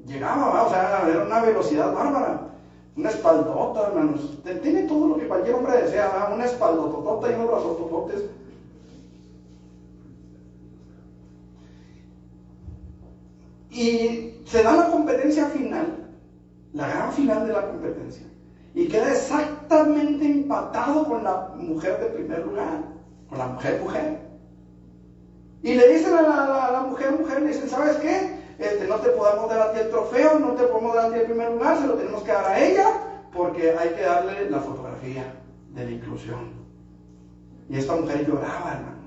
llegaba, o sea, era una velocidad bárbara, una espaldota, hermanos. Tiene todo lo que cualquier hombre desea, una espaldototota y unos brazotototes. Y se da la competencia final, la gran final de la competencia, y queda exactamente empatado con la mujer de primer lugar, con la mujer. Y le dicen a la mujer, le dicen, ¿sabes qué? No te podemos dar a ti el trofeo, no te podemos dar a ti el primer lugar, se lo tenemos que dar a ella, porque hay que darle la fotografía de la inclusión. Y esta mujer lloraba, hermano.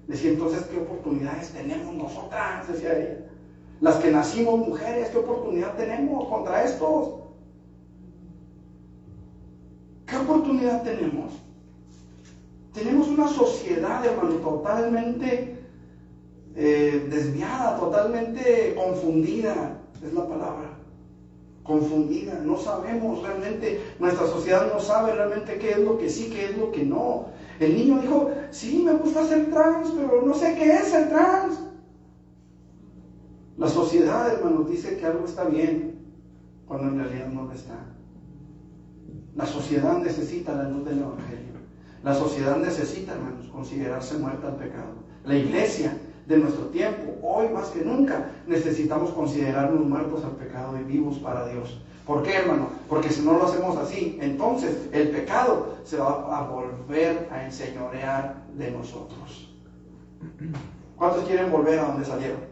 Decía, entonces, ¿qué oportunidades tenemos nosotras? Decía ella. Las que nacimos mujeres, ¿qué oportunidad tenemos contra estos? ¿Qué oportunidad tenemos? Tenemos una sociedad, hermano, totalmente desviada, totalmente confundida, es la palabra. Confundida, no sabemos realmente, nuestra sociedad no sabe realmente qué es lo que sí, qué es lo que no. El niño dijo, sí, me gusta ser trans, pero no sé qué es ser trans. La sociedad, hermanos, dice que algo está bien, cuando en realidad no lo está. La sociedad necesita la luz del Evangelio. La sociedad necesita, hermanos, considerarse muerta al pecado. La iglesia de nuestro tiempo, hoy más que nunca, necesitamos considerarnos muertos al pecado y vivos para Dios. ¿Por qué, hermano? Porque si no lo hacemos así, entonces el pecado se va a volver a enseñorear de nosotros. ¿Cuántos quieren volver a donde salieron?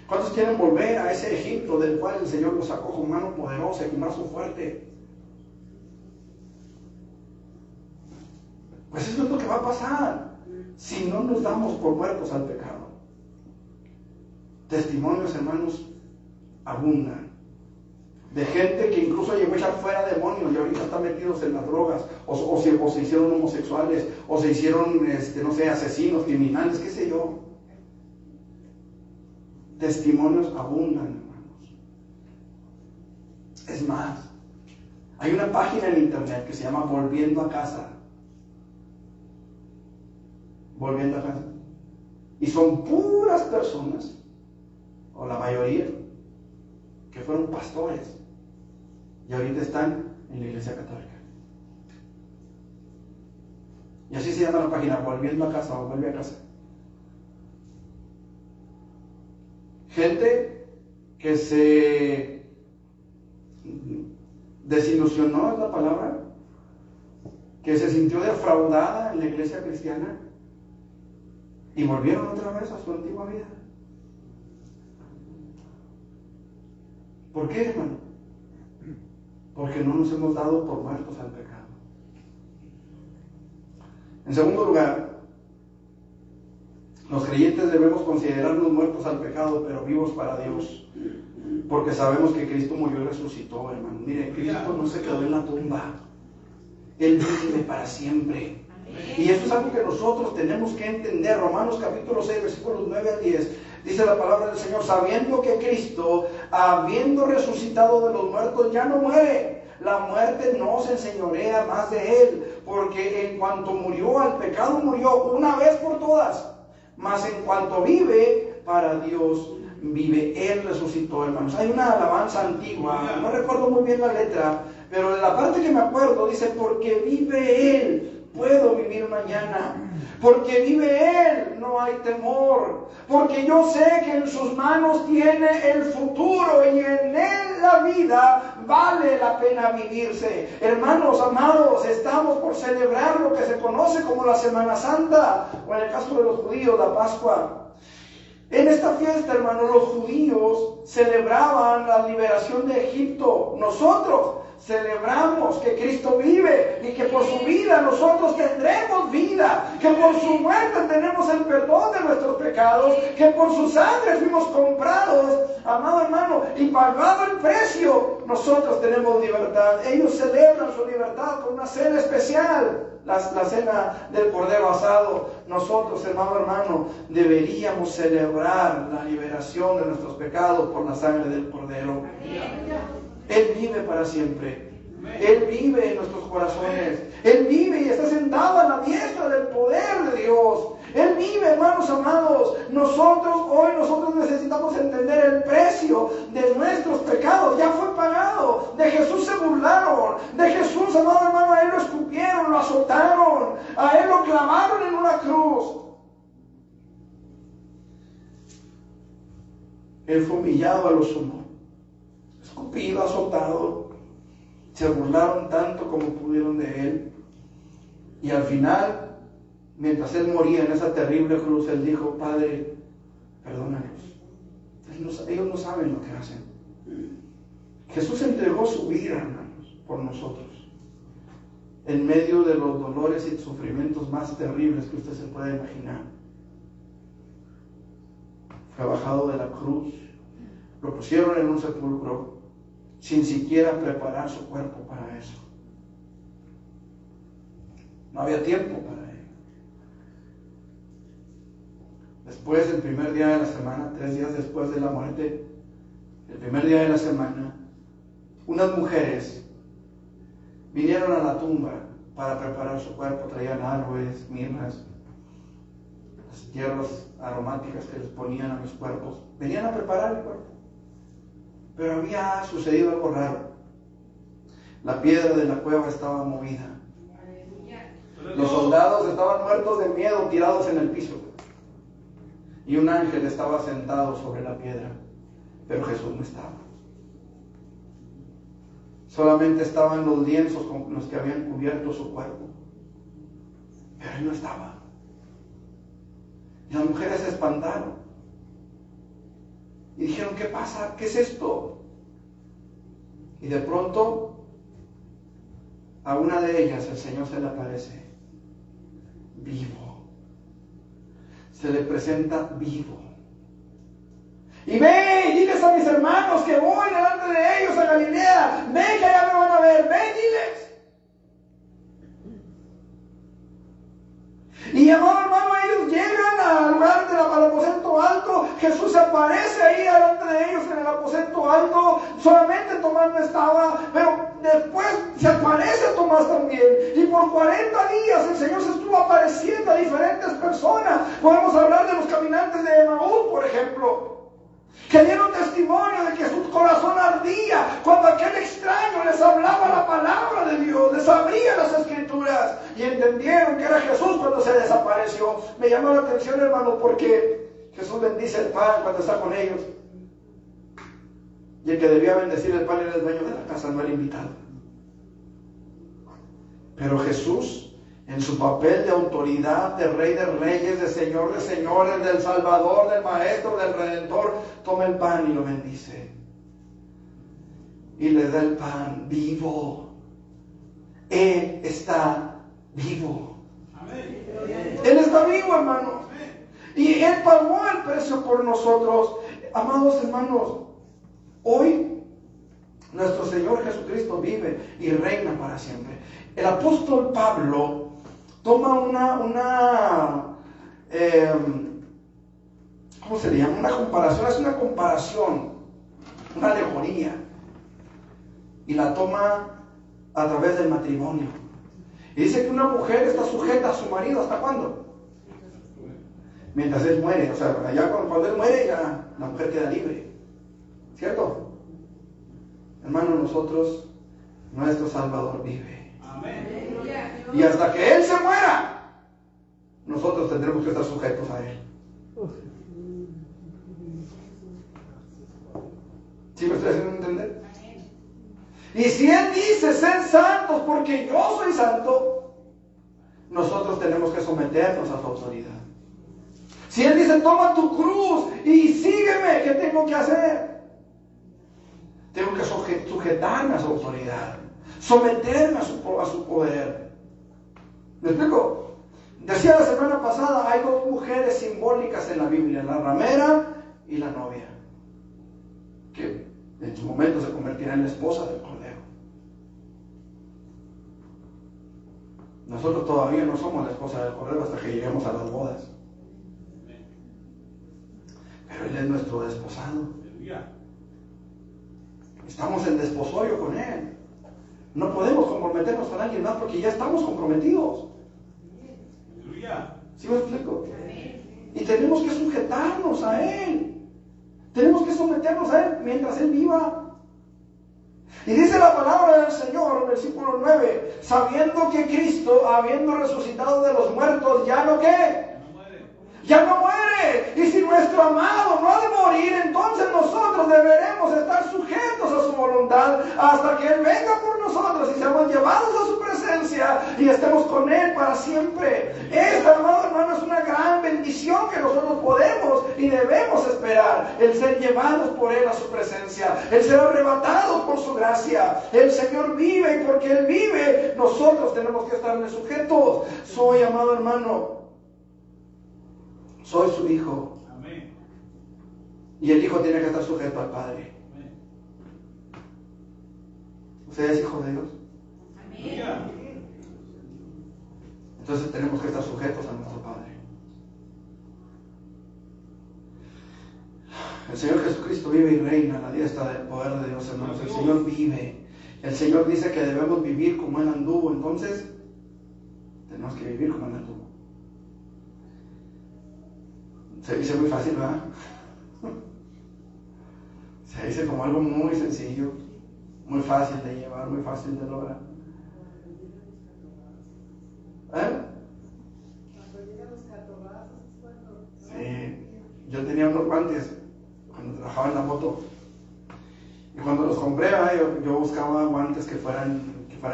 ¿Cuántos quieren volver a ese Egipto del cual el Señor los sacó con mano poderosa y con brazo fuerte? Pues eso es lo que va a pasar si no nos damos por muertos al pecado. Testimonios, hermanos, abundan. De gente que incluso llegó a echar fuera demonios y ahorita están metidos en las drogas, o se hicieron homosexuales, o se hicieron, no sé, asesinos, criminales, qué sé yo. Testimonios abundan, hermanos. Es más, hay una página en internet que se llama Volviendo a Casa. Volviendo a Casa. Y son puras personas, o la mayoría, que fueron pastores y ahorita están en la Iglesia Católica. Y así se llama la página, Volviendo a Casa, o Vuelve a Casa. Gente que se desilusionó, es la palabra, que se sintió defraudada en la iglesia cristiana y volvieron otra vez a su antigua vida. ¿Por qué, hermano? Porque no nos hemos dado por muertos al pecado. En segundo lugar, los creyentes debemos considerarnos muertos al pecado, pero vivos para Dios, porque sabemos que Cristo murió y resucitó, hermano. Mire, Cristo no se quedó en la tumba, Él vive para siempre. Y eso es algo que nosotros tenemos que entender. Romanos capítulo 6, versículos 9 al 10, dice la palabra del Señor: sabiendo que Cristo, habiendo resucitado de los muertos, ya no muere, la muerte no se enseñorea más de Él, porque en cuanto murió al pecado, murió una vez por todas, mas en cuanto vive, para Dios vive. Él resucitó, hermanos. Hay una alabanza antigua, no recuerdo muy bien la letra, pero de la parte que me acuerdo dice: porque vive Él, puedo vivir mañana. Porque vive Él, no hay temor. Porque yo sé que en sus manos tiene el futuro y en Él la vida vale la pena vivirse. Hermanos amados, estamos por celebrar lo que se conoce como la Semana Santa, o en el caso de los judíos, la Pascua. En esta fiesta, hermanos, los judíos celebraban la liberación de Egipto. Nosotros celebramos que Cristo vive y que por su vida nosotros tendremos vida, que por su muerte tenemos el perdón de nuestros pecados, que por su sangre fuimos comprados, amado hermano, y pagado el precio, nosotros tenemos libertad. Ellos celebran su libertad con una cena especial, la cena del Cordero asado. Nosotros, hermano, deberíamos celebrar la liberación de nuestros pecados por la sangre del Cordero. Él vive para siempre. Él vive en nuestros corazones. Él vive y está sentado a la diestra del poder de Dios. Él vive, hermanos amados. Nosotros necesitamos entender el precio de nuestros pecados. Ya fue pagado. De Jesús se burlaron. De Jesús, amado hermano, a Él lo escupieron, lo azotaron. A Él lo clavaron en una cruz. Él fue humillado a lo sumo, escupido, azotado. Se burlaron tanto como pudieron de Él. Y al final, mientras Él moría en esa terrible cruz, Él dijo: Padre, perdónalos. Ellos no saben lo que hacen. Jesús entregó su vida, hermanos, por nosotros, en medio de los dolores y sufrimientos más terribles que usted se pueda imaginar. Fue bajado de la cruz, lo pusieron en un sepulcro sin siquiera preparar su cuerpo para eso. No había tiempo para ello. Después, el primer día de la semana, 3 días después de la muerte, el primer día de la semana, unas mujeres vinieron a la tumba para preparar su cuerpo. Traían árboles, mirras, las hierbas aromáticas que les ponían a los cuerpos. Venían a preparar el cuerpo. Pero había sucedido algo raro. La piedra de la cueva estaba movida. Los soldados estaban muertos de miedo, tirados en el piso. Y un ángel estaba sentado sobre la piedra. Pero Jesús no estaba. Solamente estaban los lienzos con los que habían cubierto su cuerpo. Pero Él no estaba. Y las mujeres se espantaron. Y dijeron: ¿qué pasa? ¿Qué es esto? Y de pronto, a una de ellas el Señor se le aparece vivo. Se le presenta vivo. Y ve y diles a mis hermanos que voy delante de ellos a Galilea. Ve que allá me van a ver. Ve y diles. Y amado hermano, ellos llegan al lugar al aposento alto. Jesús se aparece ahí delante de ellos en el aposento alto. Solamente Tomás no estaba, pero después se aparece Tomás también. Y por 40 días el Señor se estuvo apareciendo a diferentes personas. Podemos hablar de los caminantes de Emaús, por ejemplo, que dieron testimonio de que su corazón ardía cuando aquel extraño les hablaba la palabra de Dios, les abría las escrituras y entendieron que era Jesús cuando se desapareció. Me llamó la atención, hermano, porque Jesús bendice el pan cuando está con ellos, y el que debía bendecir el pan era el dueño de la casa, no el invitado. Pero Jesús, en su papel de autoridad, de Rey de Reyes, de Señor de Señores, del Salvador, del Maestro, del Redentor, toma el pan y lo bendice. Y le da el pan vivo. Él está vivo. Amén. Él está vivo, hermanos. Y Él pagó el precio por nosotros. Amados hermanos, hoy nuestro Señor Jesucristo vive y reina para siempre. El apóstol Pablo toma ¿cómo se le llama? Una comparación, es una comparación, una alegoría, y la toma a través del matrimonio. Y dice que una mujer está sujeta a su marido, ¿hasta cuándo? Mientras él muere. O sea, ya cuando él muere, ya la mujer queda libre, ¿cierto? Hermano, nuestro Salvador vive. Amén. Y hasta que Él se muera, nosotros tendremos que estar sujetos a Él. ¿Sí me estoy haciendo entender? Y si Él dice, sed santos porque yo soy santo, nosotros tenemos que someternos a su autoridad. Si Él dice, toma tu cruz y sígueme, ¿qué tengo que hacer? Tengo que sujetarme a su autoridad, someterme a su poder. ¿Me explico? Decía la semana pasada, hay dos mujeres simbólicas en la Biblia, la ramera y la novia, que en su momento se convertirá en la esposa del Cordero. Nosotros todavía no somos la esposa del Cordero hasta que lleguemos a las bodas. Pero Él es nuestro desposado. Estamos en desposorio con Él. No podemos comprometernos con alguien más porque ya estamos comprometidos. ¿Sí me explico? Y tenemos que sujetarnos a Él. Tenemos que someternos a Él mientras Él viva. Y dice la palabra del Señor, versículo 9, sabiendo que Cristo, habiendo resucitado de los muertos, ya no ¿qué? Ya no muere. Y si nuestro amado no ha de morir, entonces nosotros deberemos estar sujetos a su voluntad hasta que Él venga por nosotros y seamos llevados a su presencia y estemos con Él para siempre. Esta, amado hermano, es una gran bendición que nosotros podemos y debemos esperar. El ser llevados por Él a su presencia, el ser arrebatados por su gracia. El Señor vive y porque Él vive, nosotros tenemos que estarle sujetos. Soy, amado hermano, soy su hijo. Amén. Y el hijo tiene que estar sujeto al Padre. Amén. ¿Usted es hijo de Dios? Amén. Entonces tenemos que estar sujetos a nuestro Padre. El Señor Jesucristo vive y reina a la diestra del poder de Dios, hermanos. El Señor vive. El Señor dice que debemos vivir como Él anduvo. Entonces tenemos que vivir como Él anduvo. Se dice muy fácil, ¿verdad? Se dice como algo muy sencillo, muy fácil de llevar, muy fácil de lograr. Sí, yo tenía unos guantes cuando trabajaba en la moto. Y cuando los compré, yo buscaba guantes que fueran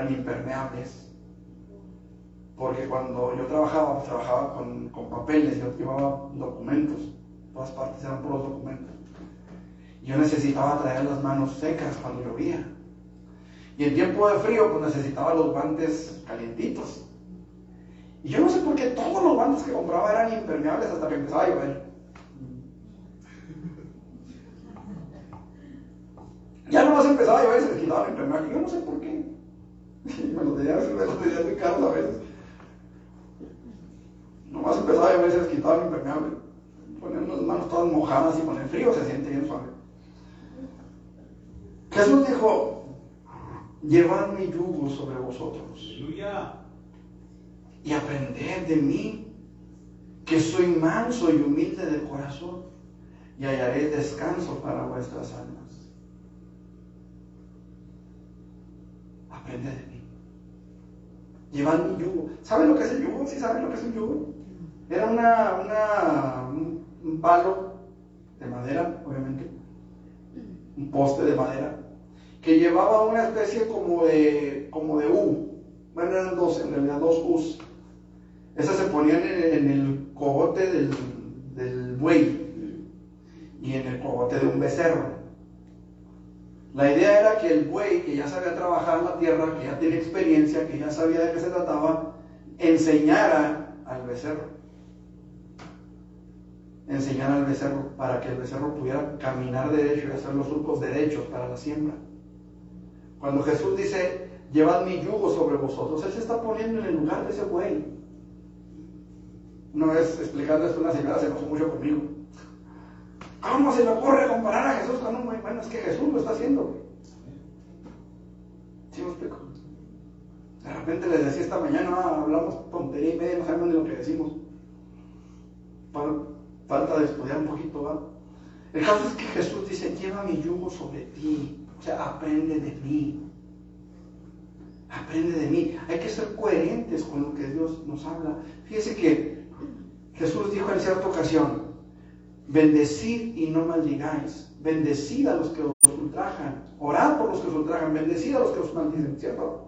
impermeables. Porque cuando yo trabajaba con papeles, yo llevaba documentos, todas partes eran puros documentos. Yo necesitaba traer las manos secas cuando llovía. Y en tiempo de frío, pues necesitaba los guantes calientitos. Y yo no sé por qué todos los guantes que compraba eran impermeables hasta que empezaba a llover. Ya nomás empezaba a llover y se les quitaba el impermeable. Yo no sé por qué. Me los tenía muy caros a veces. Nomás empezaba a llover y se les quitaba el impermeable. Poner las manos todas mojadas y con el frío se siente bien suave. Jesús dijo: llevad mi yugo sobre vosotros. Aleluya. Y aprended de mí, que soy manso y humilde de corazón, y hallaréis descanso para vuestras almas. Aprended de mí. Llevad mi yugo. ¿Saben lo que es el yugo? ¿Sí saben lo que es un yugo? Era un palo de madera, obviamente, un poste de madera, que llevaba una especie como de U. Bueno, eran dos, en realidad dos U's. Esas se ponían en el cogote del buey y en el cogote de un becerro. La idea era que el buey, que ya sabía trabajar la tierra, que ya tenía experiencia, que ya sabía de qué se trataba, enseñara al becerro. Enseñar al becerro para que el becerro pudiera caminar derecho y hacer los surcos derechos para la siembra. Cuando Jesús dice: llevad mi yugo sobre vosotros, Él se está poniendo en el lugar de ese buey. Una vez explicando esto, una señora se enojó mucho conmigo. ¿Cómo se le ocurre comparar a Jesús con un buey? Bueno, es que Jesús lo está haciendo. ¿Sí me explico? De repente les decía esta mañana, hablamos tontería y media, no sabemos ni lo que decimos. Falta de estudiar un poquito, ¿va? El caso es que Jesús dice: lleva mi yugo sobre ti. O sea, aprende de mí. Aprende de mí. Hay que ser coherentes con lo que Dios nos habla. Fíjese que Jesús dijo en cierta ocasión: bendecid y no maldigáis. Bendecid a los que os ultrajan. Orad por los que os ultrajan. Bendecid a los que os maldicen, ¿cierto?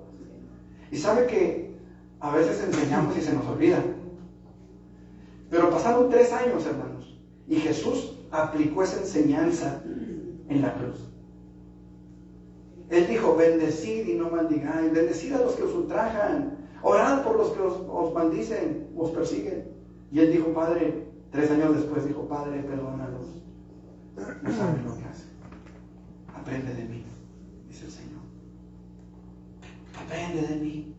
Y sabe que a veces enseñamos y se nos olvida. Pero pasaron 3 años, hermanos, y Jesús aplicó esa enseñanza en la cruz. Él dijo: bendecid y no maldigáis. Bendecid a los que os ultrajan. Orad por los que os maldicen, os persiguen. Y Él dijo: Padre, 3 años después dijo: Padre, perdónalos. No saben lo que hacen. Aprende de mí, dice el Señor. Aprende de mí.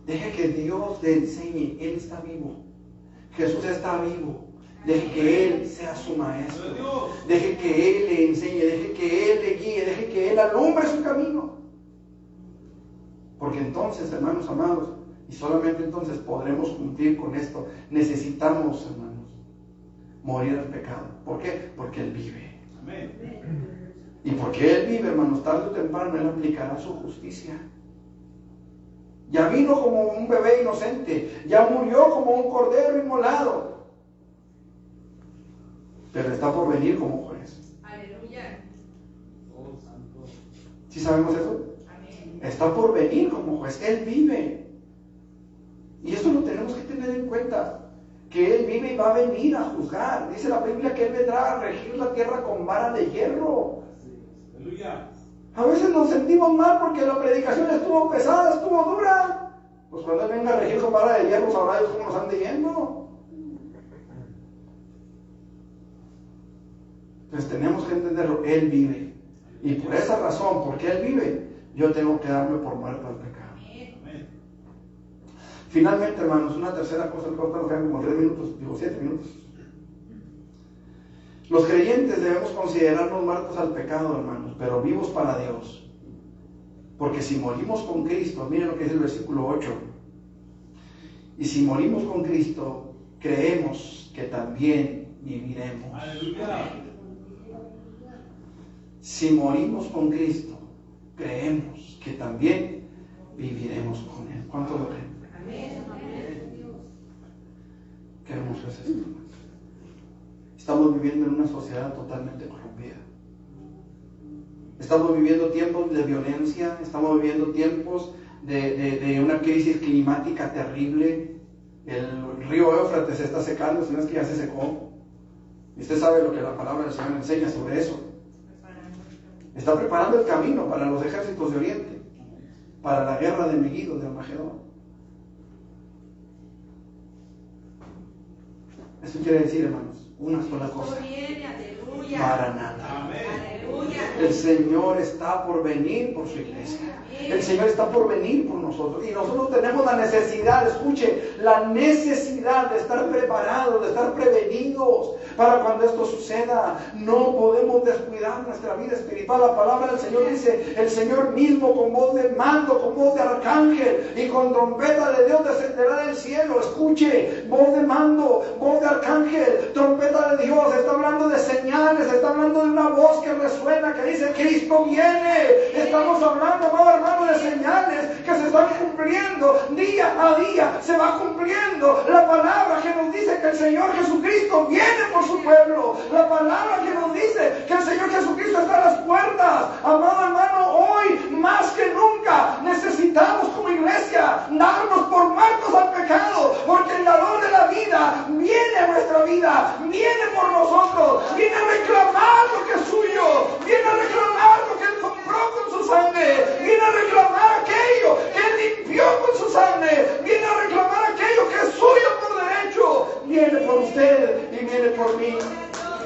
Deje que Dios le enseñe. Él está vivo. Jesús está vivo. Deje que Él sea su maestro. Deje que Él le enseñe. Deje que Él le guíe. Deje que Él alumbre su camino. Porque entonces, hermanos amados, y solamente entonces podremos cumplir con esto. Necesitamos, hermanos, morir al pecado. ¿Por qué? Porque Él vive. Amén. Y porque Él vive, hermanos, tarde o temprano Él aplicará su justicia. Ya vino como un bebé inocente, ya murió como un cordero inmolado, pero está por venir como juez. Aleluya. Oh, santo. ¿Sí sabemos eso? Amén. Está por venir como juez. Él vive. Y eso lo tenemos que tener en cuenta, que Él vive y va a venir a juzgar. Dice la Biblia que Él vendrá a regir la tierra con vara de hierro. Aleluya. A veces nos sentimos mal porque la predicación estuvo pesada, estuvo dura. Pues cuando Él venga a regir con vara de hierro, sabrá Dios cómo nos ande yendo. Entonces tenemos que entenderlo. Él vive. Y por esa razón, porque Él vive, yo tengo que darme por muerto al pecado. Amén. Finalmente, hermanos, una tercera cosa, que nos quedan como 3 minutos, digo 7 minutos. Los creyentes debemos considerarnos muertos al pecado, hermanos, pero vivos para Dios. Porque si morimos con Cristo, miren lo que dice el versículo 8. Y si morimos con Cristo, creemos que también viviremos. Aleluya. Si morimos con Cristo, creemos que también viviremos con Él. ¿Cuánto lo creen? Amén. Qué hermoso es esto. Estamos viviendo en una sociedad totalmente corrompida. Estamos viviendo tiempos de violencia, estamos viviendo tiempos de una crisis climática terrible. El río Éufrates se está secando, si no es que ya se secó. Y usted sabe lo que la palabra del Señor enseña sobre eso. Está preparando el camino para los ejércitos de Oriente, para la guerra de Megiddo, de Armagedón. Eso quiere decir, hermanos, una sola cosa. Viene, aleluya. Maranatha. Amén. Aleluya. El Señor está por venir por su iglesia. El Señor está por venir por nosotros. Y nosotros tenemos la necesidad, escuche, la necesidad de estar preparados, de estar prevenidos para cuando esto suceda. No podemos descuidar nuestra vida espiritual. La palabra del Señor dice, el Señor mismo con voz de mando, con voz de arcángel y con trompeta de Dios descenderá del cielo. Escuche, voz de mando, voz de arcángel, trompeta de Dios. Está hablando de señales, está hablando de una voz que resuena, que dice, Cristo viene. Estamos hablando, amado hermano, de señales que se están cumpliendo día a día. Se va cumpliendo la palabra que nos dice que el Señor Jesucristo viene por su pueblo. La palabra que nos dice que el Señor Jesucristo está a las puertas. Amado hermano, hoy más que nunca necesitamos como iglesia darnos por muertos al pecado, porque el dador de la vida viene a nuestra vida, viene por nosotros, viene a reclamar lo que es suyo, viene a reclamar lo que Él compró con su sangre, viene a reclamar aquello que Él limpió con su sangre, viene a reclamar aquello que es suyo por derecho, viene por usted y viene por mí.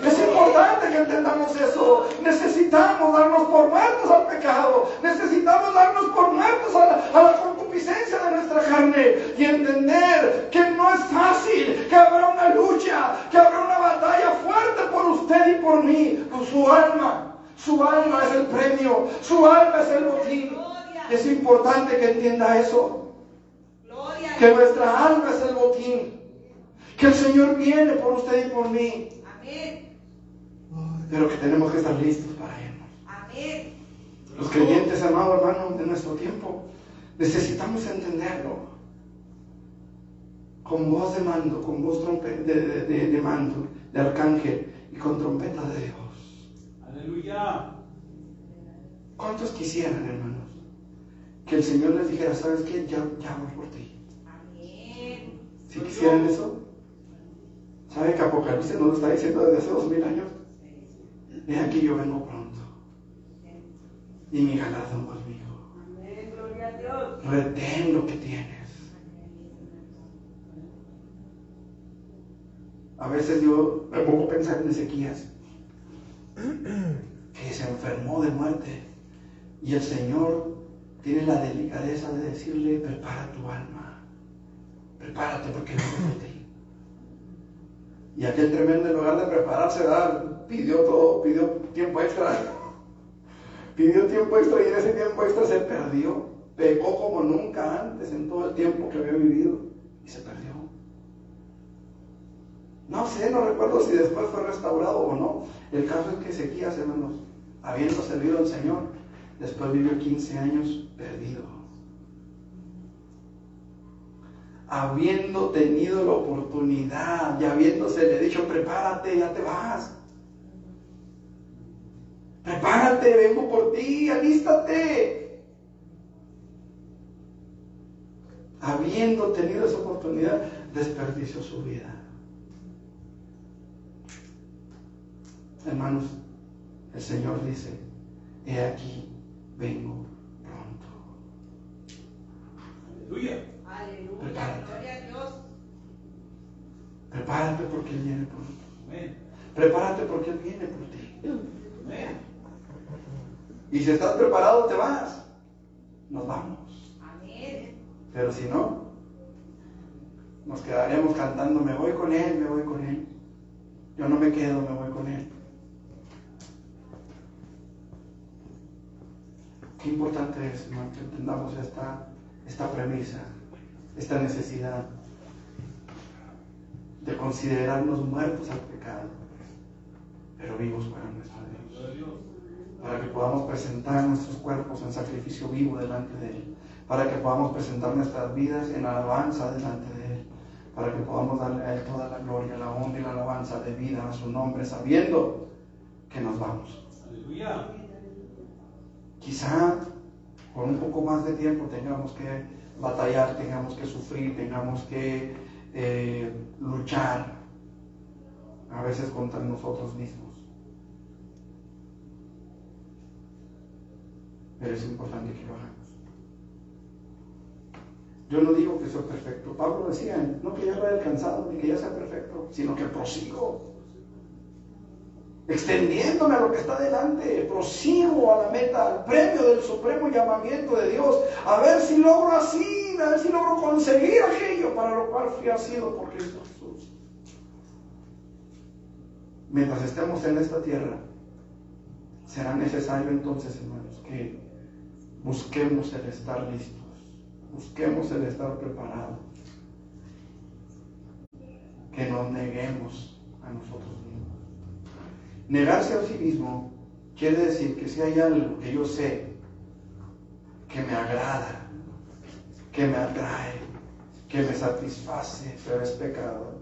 Es importante que entendamos eso. Necesitamos darnos por muertos al pecado. Necesitamos darnos por muertos a la concupiscencia de nuestra carne. Y entender que no es fácil, que habrá una lucha, que habrá una batalla fuerte por usted y por mí. Por su alma. Su alma es el premio. Su alma es el botín. Es importante que entienda eso. Que nuestra alma es el botín. Que el Señor viene por usted y por mí. Pero que tenemos que estar listos para irnos. Amén. Los creyentes, amado hermano, de nuestro tiempo, necesitamos entenderlo. Con voz de mando, con voz de mando, de arcángel y con trompeta de Dios. Aleluya. ¿Cuántos quisieran, hermanos, que el Señor les dijera, ¿sabes qué? Ya voy por ti. Amén. Si quisieran eso, ¿sabe que Apocalipsis nos lo está diciendo desde hace 2000 años? He aquí yo vengo pronto. Y mi galardón conmigo. Amén. Gloria a Dios. Retén lo que tienes. A veces yo me pongo a pensar en Ezequías, que se enfermó de muerte. Y el Señor tiene la delicadeza de decirle, prepara tu alma. Prepárate porque vengo por ti. Y aquel tremendo, en lugar de prepararse, pidió tiempo extra. Pidió tiempo extra y en ese tiempo extra se perdió. Pecó como nunca antes en todo el tiempo que había vivido. Y se perdió. No sé, no recuerdo si después fue restaurado o no. El caso es que Ezequías, hermanos, habiendo servido al Señor, después vivió 15 años perdido. Habiendo tenido la oportunidad y habiéndosele dicho, prepárate, ya te vas. Prepárate, vengo por ti, alístate. Habiendo tenido esa oportunidad, desperdició su vida. Hermanos, el Señor dice, he aquí, vengo pronto. Aleluya. Aleluya. Prepárate. Gloria a Dios. Prepárate porque Él viene pronto. Amén. Prepárate porque Él viene por ti. Amén. Y si estás preparado, te vas. Nos vamos. Amén. Pero si no, nos quedaremos cantando, me voy con Él, me voy con Él. Yo no me quedo, me voy con Él. Qué importante es, hermano, que entendamos esta premisa, esta necesidad de considerarnos muertos al pecado, pero vivos para nuestro Dios. Para que podamos presentar nuestros cuerpos en sacrificio vivo delante de Él. Para que podamos presentar nuestras vidas en alabanza delante de Él. Para que podamos darle a Él toda la gloria, la honra y la alabanza de vida a su nombre, sabiendo que nos vamos. Aleluya. Quizá por un poco más de tiempo tengamos que batallar, tengamos que sufrir, tengamos que luchar a veces contra nosotros mismos. Pero es importante que lo hagamos. Yo no digo que soy perfecto. Pablo decía, no que ya lo haya alcanzado, ni que ya sea perfecto, sino que prosigo. Extendiéndome a lo que está delante, prosigo a la meta, al premio del supremo llamamiento de Dios, a ver si logro así, a ver si logro conseguir aquello para lo cual fui asido por Cristo Jesús. Mientras estemos en esta tierra, será necesario entonces, hermanos, que busquemos el estar listos, busquemos el estar preparados, que nos neguemos a nosotros mismos. Negarse a sí mismo quiere decir que si hay algo que yo sé que me agrada, que me atrae, que me satisface, pero es pecado.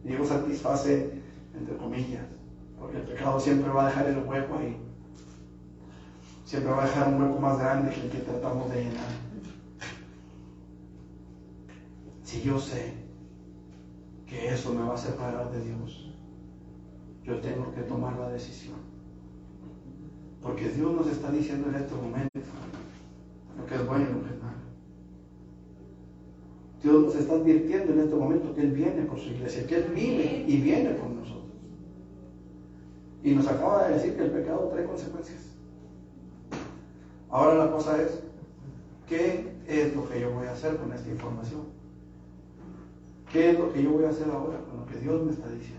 Digo satisface entre comillas, porque el pecado siempre va a dejar el hueco ahí. Siempre va a dejar un hueco más grande que el que tratamos de llenar. Si yo sé que eso me va a separar de Dios, yo tengo que tomar la decisión. Porque Dios nos está diciendo en este momento lo que es bueno y lo que es malo. Dios nos está advirtiendo en este momento que Él viene por su iglesia, que Él vive y viene por nosotros. Y nos acaba de decir que el pecado trae consecuencias. Ahora la cosa es, ¿qué es lo que yo voy a hacer con esta información? ¿Qué es lo que yo voy a hacer ahora con lo que Dios me está diciendo?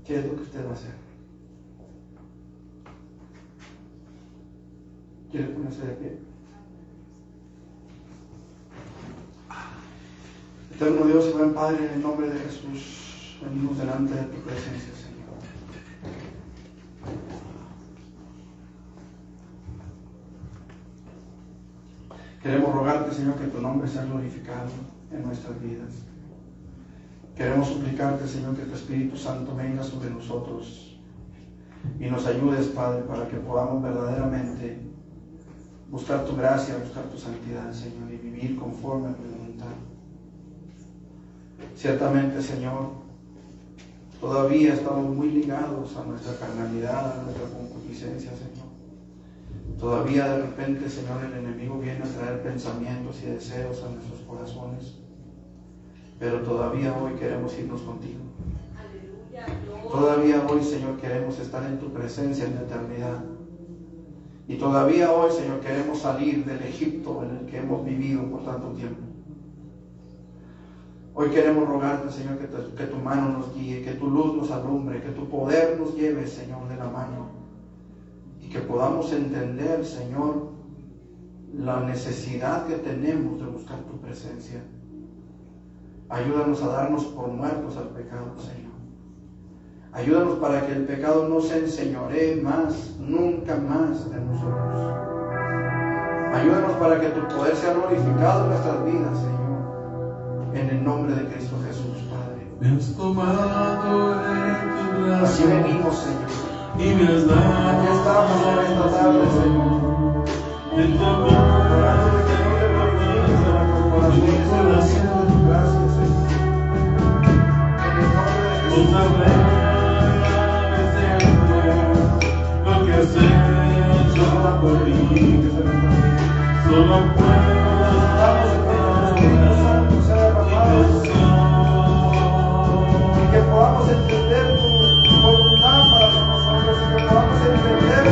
¿Qué es lo que usted va a hacer? ¿Quiere ponerse de pie? Eterno Dios y buen Padre, en el nombre de Jesús, venimos delante de tu presencia, Señor. Queremos rogarte, Señor, que tu nombre sea glorificado en nuestras vidas. Queremos suplicarte, Señor, que tu Espíritu Santo venga sobre nosotros y nos ayudes, Padre, para que podamos verdaderamente buscar tu gracia, buscar tu santidad, Señor, y vivir conforme a tu voluntad. Ciertamente, Señor, todavía estamos muy ligados a nuestra carnalidad, a nuestra concupiscencia, Señor. Todavía de repente, Señor, el enemigo viene a traer pensamientos y deseos a nuestros corazones. Pero todavía hoy queremos irnos contigo. Todavía hoy, Señor, queremos estar en tu presencia en la eternidad. Y todavía hoy, Señor, queremos salir del Egipto en el que hemos vivido por tanto tiempo. Hoy queremos rogarte, Señor, que tu mano nos guíe, que tu luz nos alumbre, que tu poder nos lleve, Señor, de la mano. Y que podamos entender, Señor, la necesidad que tenemos de buscar tu presencia. Ayúdanos a darnos por muertos al pecado, Señor. Ayúdanos para que el pecado no se enseñoree más, nunca más de nosotros. Ayúdanos para que tu poder sea glorificado en nuestras vidas, Señor. En el nombre de Cristo Jesús, Padre. Me has tomado en tu brazo. Así venimos, Señor. Y me has dado. Aquí estamos en esta tarde, Señor. En tu amor. Orando de que no le permitas a la corporación de tu gracia, Señor. En el nombre de Jesús. Otra vez lo que has hecho por mí. Solo puedo y que podamos entender tu voluntad para con nosotros y que podamos entender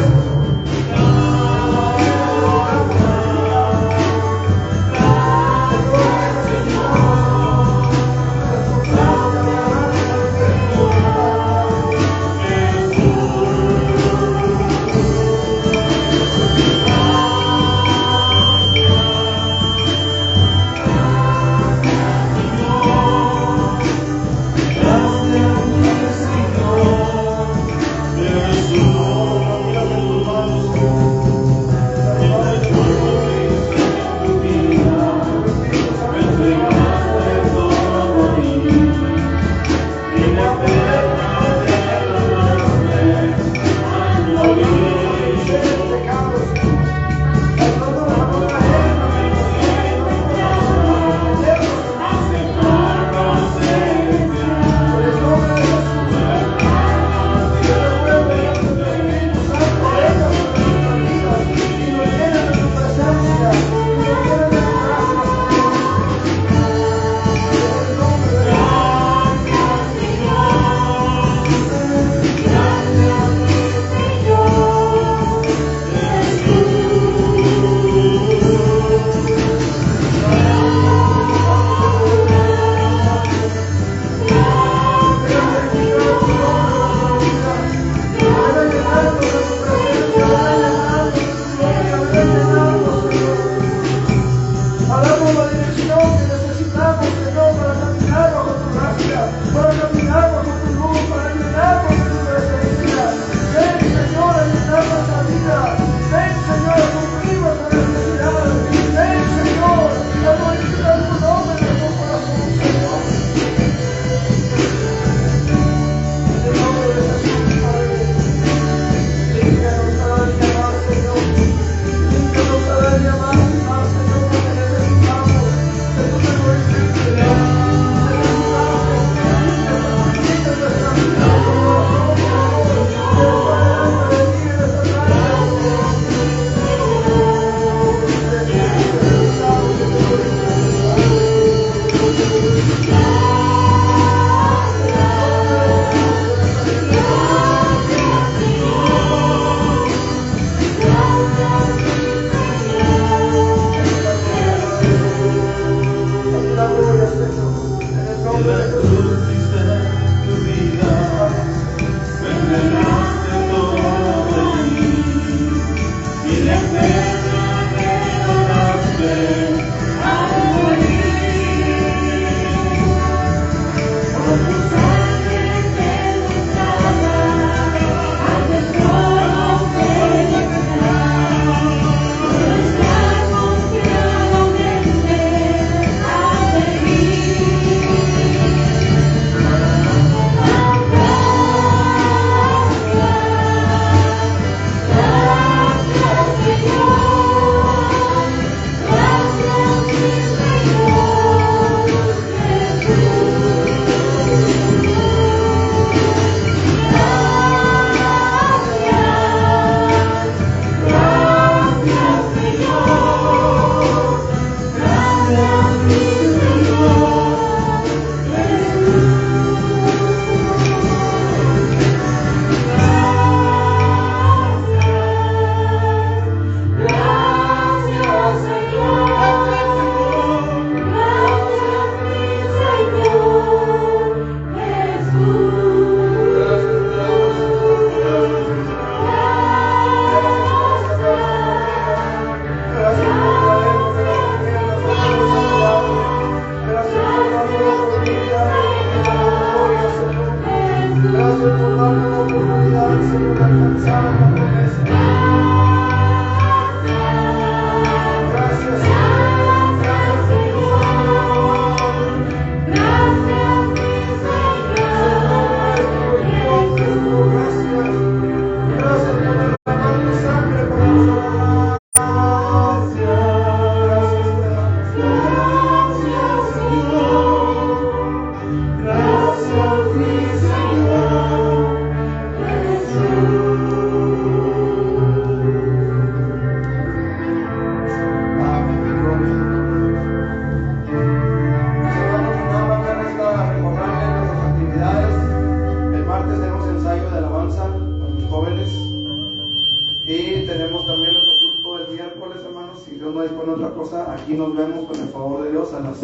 con otra cosa, aquí nos vemos con el favor de Dios a las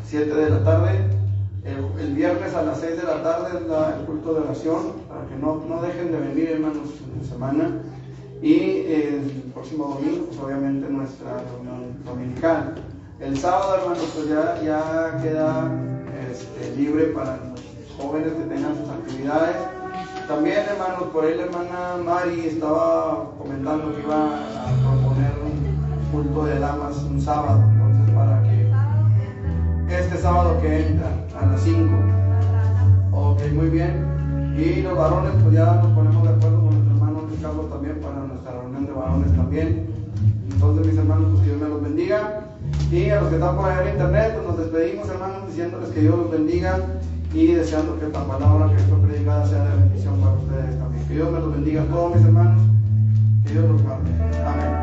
7 de la tarde. El viernes a las 6 de la tarde es el culto de oración, para que no dejen de venir, hermanos, en la semana. Y el próximo domingo, pues obviamente nuestra reunión dominical. El sábado, hermanos, pues ya queda libre para los jóvenes que tengan sus actividades. También, hermanos, por ahí la hermana Mari estaba comentando que iba a proponer un culto de damas un sábado, entonces para que este sábado que entra a las 5. Ok, muy bien. Y los varones, pues ya nos ponemos de acuerdo con nuestro hermano Luis Carlos también para nuestra reunión de varones también. Entonces, mis hermanos, pues que Dios me los bendiga. Y a los que están por allá en internet, pues nos despedimos, hermanos, diciéndoles que Dios los bendiga y deseando que esta palabra que fue predicada sea de bendición para ustedes también. Que Dios me los bendiga a todos, mis hermanos. Que Dios los guarde. Amén.